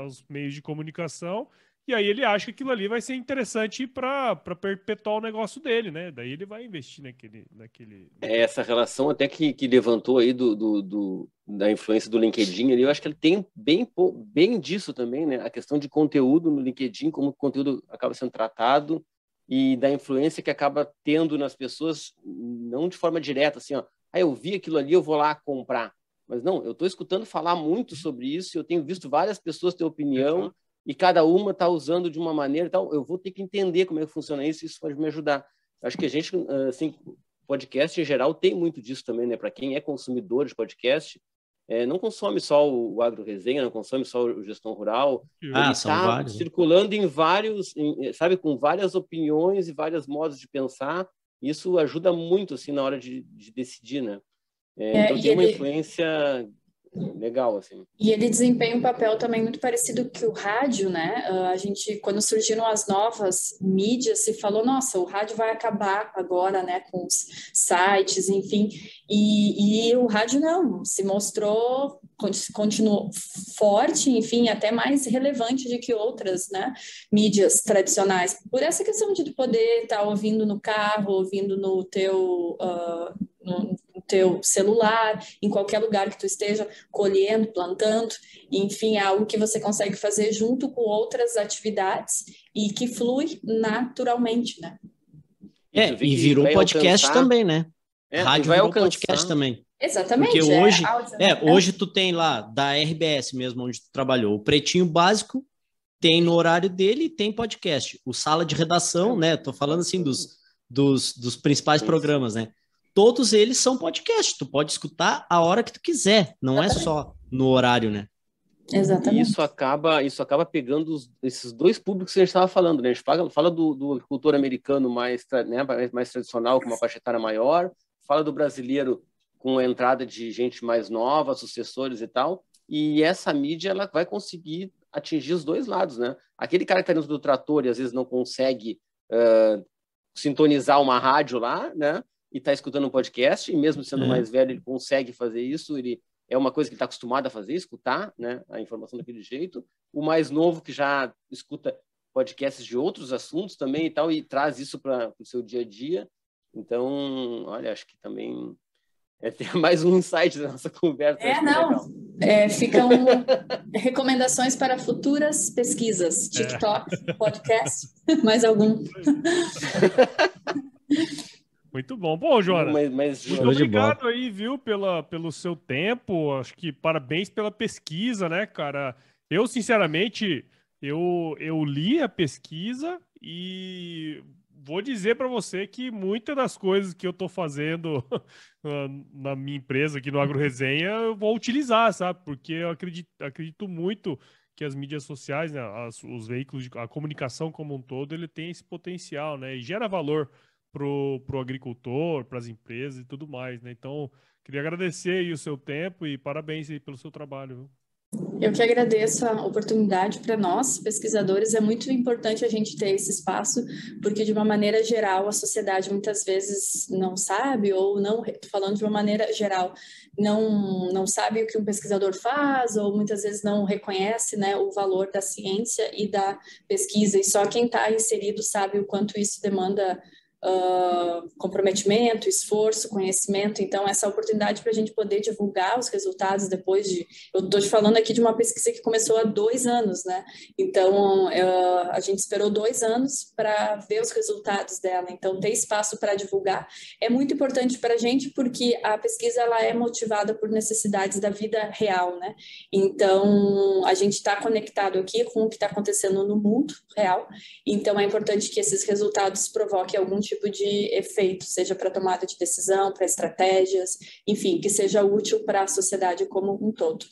os meios de comunicação. E aí ele acha que aquilo ali vai ser interessante para perpetuar o negócio dele, né? Daí ele vai investir naquele... Essa relação até que levantou aí da influência do LinkedIn ali, eu acho que ele tem bem disso também, né? A questão de conteúdo no LinkedIn, como o conteúdo acaba sendo tratado e da influência que acaba tendo nas pessoas, não de forma direta, assim, ó, eu vi aquilo ali, eu vou lá comprar. Mas não, eu estou escutando falar muito sobre isso, eu tenho visto várias pessoas ter opinião, e cada uma está usando de uma maneira e tal, eu vou ter que entender como é que funciona isso pode me ajudar. Acho que a gente, assim, podcast em geral tem muito disso também, né? Para quem é consumidor de podcast, não consome só o Agro Resenha, não consome só o Gestão Rural, ele está circulando em vários, sabe, com várias opiniões e vários modos de pensar, isso ajuda muito, assim, na hora de decidir, né? Então tem uma influência legal, assim. E ele desempenha um papel também muito parecido que o rádio, né? A gente, quando surgiram as novas mídias, se falou, nossa, o rádio vai acabar agora, né? Com os sites, enfim. E o rádio não, se mostrou, continuou forte, enfim, até mais relevante do que outras, né? Mídias tradicionais. Por essa questão de poder estar ouvindo no carro, ouvindo no teu celular, em qualquer lugar que tu esteja colhendo, plantando, enfim, é algo que você consegue fazer junto com outras atividades e que flui naturalmente, né? E virou podcast também, né? Rádio virou podcast também. Exatamente. Porque hoje tu tem lá, da RBS mesmo, onde tu trabalhou, o Pretinho Básico tem no horário dele, tem podcast. O Sala de Redação, né? Tô falando assim dos principais programas, né? Todos eles são podcast. Tu pode escutar a hora que tu quiser, não é só no horário, né? Exatamente. E isso acaba pegando esses dois públicos que a gente estava falando, né? A gente fala do agricultor americano mais tradicional, com uma faixa etária maior, fala do brasileiro com a entrada de gente mais nova, sucessores e tal, e essa mídia ela vai conseguir atingir os dois lados, né? Aquele cara que está dentro do trator e às vezes não consegue sintonizar uma rádio lá, né? E está escutando um podcast, e mesmo sendo mais velho, ele consegue fazer isso, ele é uma coisa que ele está acostumado a fazer, escutar, né, a informação daquele jeito. O mais novo, que já escuta podcasts de outros assuntos também e tal, e traz isso para o seu dia a dia. Então, olha, acho que também ter mais um insight da nossa conversa. Não. Ficam recomendações para futuras pesquisas. TikTok, podcast, mais algum. Muito bom. Bom, Joana, muito obrigado aí, viu, pelo seu tempo. Acho que parabéns pela pesquisa, né, cara? Eu, sinceramente, eu li a pesquisa e vou dizer para você que muitas das coisas que eu tô fazendo na minha empresa aqui no Agro Resenha eu vou utilizar, sabe? Porque eu acredito muito que as mídias sociais, né, os veículos, a comunicação como um todo, ele tem esse potencial, né? E gera valor pro agricultor, para as empresas e tudo mais, né? Então, queria agradecer aí o seu tempo e parabéns aí pelo seu trabalho, viu? Eu que agradeço a oportunidade. Para nós, pesquisadores, é muito importante a gente ter esse espaço, porque de uma maneira geral a sociedade muitas vezes não sabe, ou não, falando de uma maneira geral, não sabe o que um pesquisador faz, ou muitas vezes não reconhece, né, o valor da ciência e da pesquisa, e só quem está inserido sabe o quanto isso demanda comprometimento, esforço, conhecimento. Então, essa oportunidade para a gente poder divulgar os resultados depois de... Eu estou te falando aqui de uma pesquisa que começou há 2 anos, né? Então, a gente esperou 2 anos para ver os resultados dela. Então, ter espaço para divulgar é muito importante para a gente, porque a pesquisa ela é motivada por necessidades da vida real, né? Então, a gente está conectado aqui com o que está acontecendo no mundo real. Então, é importante que esses resultados provoquem algum tipo de efeito, seja para tomada de decisão, para estratégias, enfim, que seja útil para a sociedade como um todo.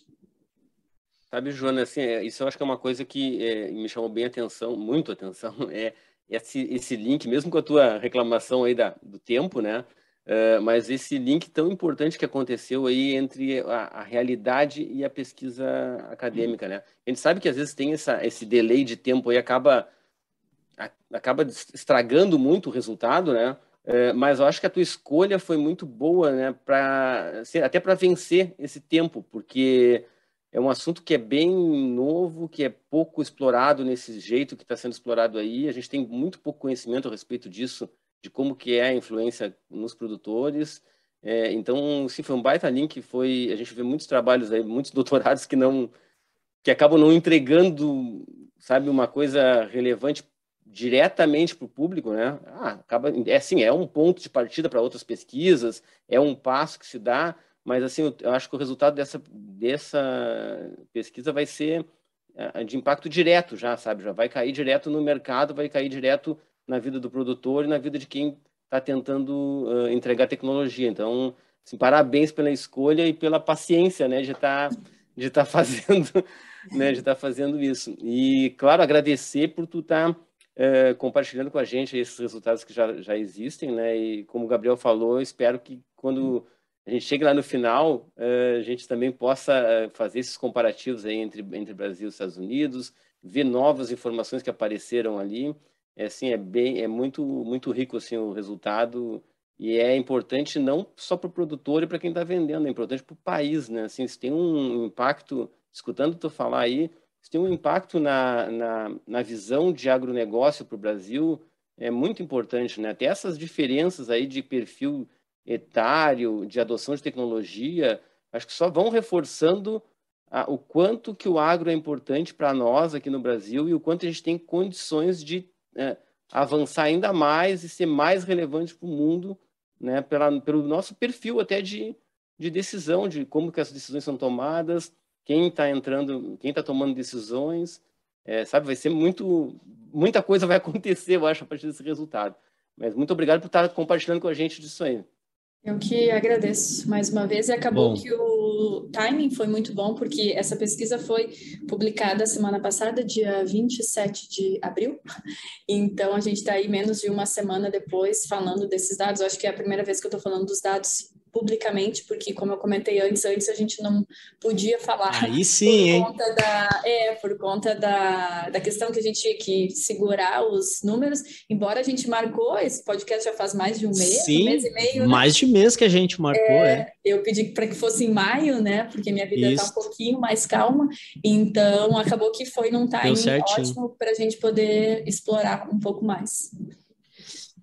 Sabe, Joana, assim, isso eu acho que é uma coisa que me chamou bem atenção, muito atenção, esse link, mesmo com a tua reclamação aí do tempo, né? Mas esse link tão importante que aconteceu aí entre a realidade e a pesquisa acadêmica, né? A gente sabe que às vezes tem esse delay de tempo aí, acaba estragando muito o resultado, né? Mas eu acho que a tua escolha foi muito boa, né? Até para vencer esse tempo, porque é um assunto que é bem novo, que é pouco explorado nesse jeito que está sendo explorado aí. A gente tem muito pouco conhecimento a respeito disso, de como que é a influência nos produtores. Então, sim, foi um baita link. A gente vê muitos trabalhos aí, muitos doutorados que acabam não entregando, sabe, uma coisa relevante diretamente para o público, né? É um ponto de partida para outras pesquisas, é um passo que se dá, mas assim, eu acho que o resultado dessa pesquisa vai ser de impacto direto já, sabe? Já vai cair direto no mercado, vai cair direto na vida do produtor e na vida de quem está tentando entregar tecnologia. Então, assim, parabéns pela escolha e pela paciência, né, de estar fazendo, né, de estar fazendo isso. E, claro, agradecer por tu estar compartilhando com a gente esses resultados que já existem, né? E como o Gabriel falou, eu espero que quando a gente chegue lá no final, a gente também possa fazer esses comparativos aí entre Brasil e Estados Unidos, ver novas informações que apareceram ali. Assim, é muito rico assim, o resultado, e é importante não só para o produtor e para quem está vendendo, é importante para o país, né? Assim, isso tem um impacto, escutando tu falar aí, isso tem um impacto na visão de agronegócio para o Brasil, é muito importante, né? Até essas diferenças aí de perfil etário, de adoção de tecnologia, acho que só vão reforçando o quanto que o agro é importante para nós aqui no Brasil e o quanto a gente tem condições de avançar ainda mais e ser mais relevante para o mundo, né? Pelo nosso perfil até de decisão, de como que as decisões são tomadas, quem está tomando decisões, sabe? Vai ser muita coisa vai acontecer, eu acho, a partir desse resultado. Mas muito obrigado por estar compartilhando com a gente disso aí. Eu que agradeço mais uma vez, e acabou que o timing foi muito bom, porque essa pesquisa foi publicada semana passada, dia 27 de abril, então a gente está aí menos de uma semana depois falando desses dados. Eu acho que é a primeira vez que eu estou falando dos dados publicamente, porque, como eu comentei antes a gente não podia falar. Aí sim, por conta da questão que a gente tinha que segurar os números, embora a gente marcou, esse podcast já faz mais de um mês, sim, um mês e meio, né? Mais de mês que a gente marcou, Eu pedi para que fosse em maio, né? Porque minha vida está um pouquinho mais calma, então acabou que foi num timing ótimo para a gente poder explorar um pouco mais.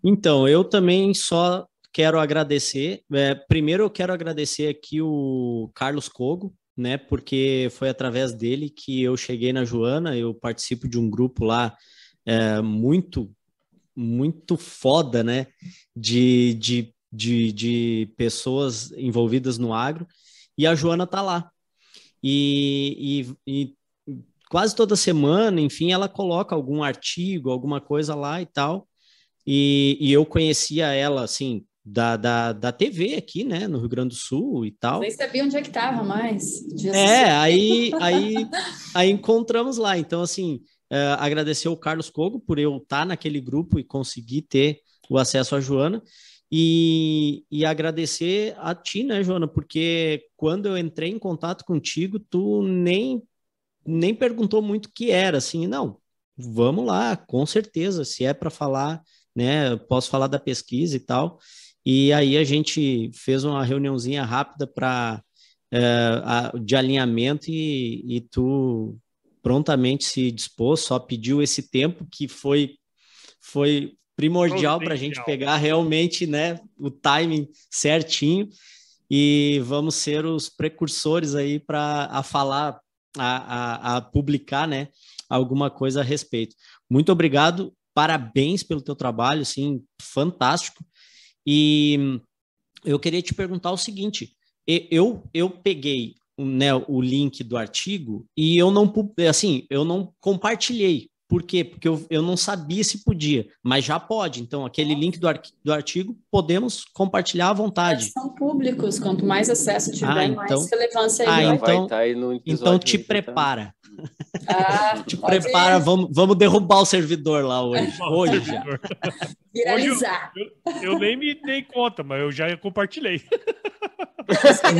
Então, eu também só quero agradecer. Primeiro, eu quero agradecer aqui o Carlos Cogo, né? Porque foi através dele que eu cheguei na Joana. Eu participo de um grupo lá muito foda, né? De pessoas envolvidas no agro. E a Joana tá lá. E quase toda semana, enfim, ela coloca algum artigo, alguma coisa lá e tal. E eu conhecia ela, assim, da TV aqui, né, no Rio Grande do Sul e tal. Nem sabia onde é que estava mais. Aí encontramos lá. Então, assim, agradecer o Carlos Cogo por eu estar naquele grupo e conseguir ter o acesso à Joana. E agradecer a ti, né, Joana, porque quando eu entrei em contato contigo, tu nem perguntou muito o que era, assim, não, vamos lá, com certeza, se é para falar, né, posso falar da pesquisa e tal. E aí a gente fez uma reuniãozinha rápida de alinhamento e tu prontamente se dispôs, só pediu esse tempo que foi primordial para a gente pegar realmente, né, o timing certinho, e vamos ser os precursores aí para falar, a publicar, né, alguma coisa a respeito. Muito obrigado, parabéns pelo teu trabalho, assim, fantástico. E eu queria te perguntar o seguinte, eu peguei, né, o link do artigo e eu não compartilhei. Por quê? Porque eu não sabia se podia, mas já pode. Então, aquele link do artigo, podemos compartilhar à vontade. São públicos, quanto mais acesso tiver, mais relevância vai então, estar aí no episódio. Então te prepara. Te prepara, vamos derrubar o servidor lá hoje. Hoje já. Viralizar. Eu nem me dei conta, mas eu já compartilhei.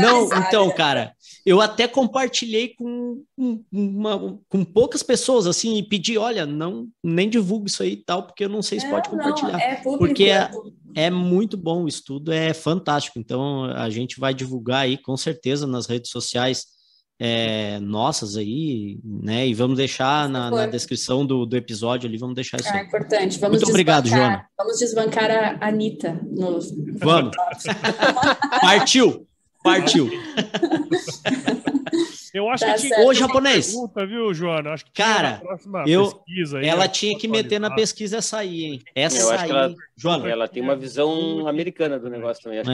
Não, então, cara, eu até compartilhei com poucas pessoas, assim, e pedi, olha, nem divulgue isso aí e tal, porque eu não sei se pode compartilhar. É público, porque é muito bom, o estudo é fantástico, então a gente vai divulgar aí, com certeza, nas redes sociais nossas aí, né, e vamos deixar na descrição do episódio ali, vamos deixar isso aí. É importante. Muito obrigado, Joana. Vamos desbancar a Anitta. Vamos. Partiu. Eu acho que tinha Ô, japonês. Pergunta, viu, Joana? Acho que cara, pesquisa aí, ela tinha que meter na pesquisa essa aí, hein? Eu acho que Joana. Ela tem uma visão americana do negócio também. Acho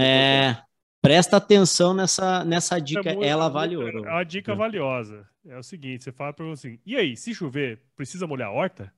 presta atenção nessa dica, ela vale ouro. É uma dica valiosa. É o seguinte, você fala para você assim, e aí, se chover, precisa molhar a horta?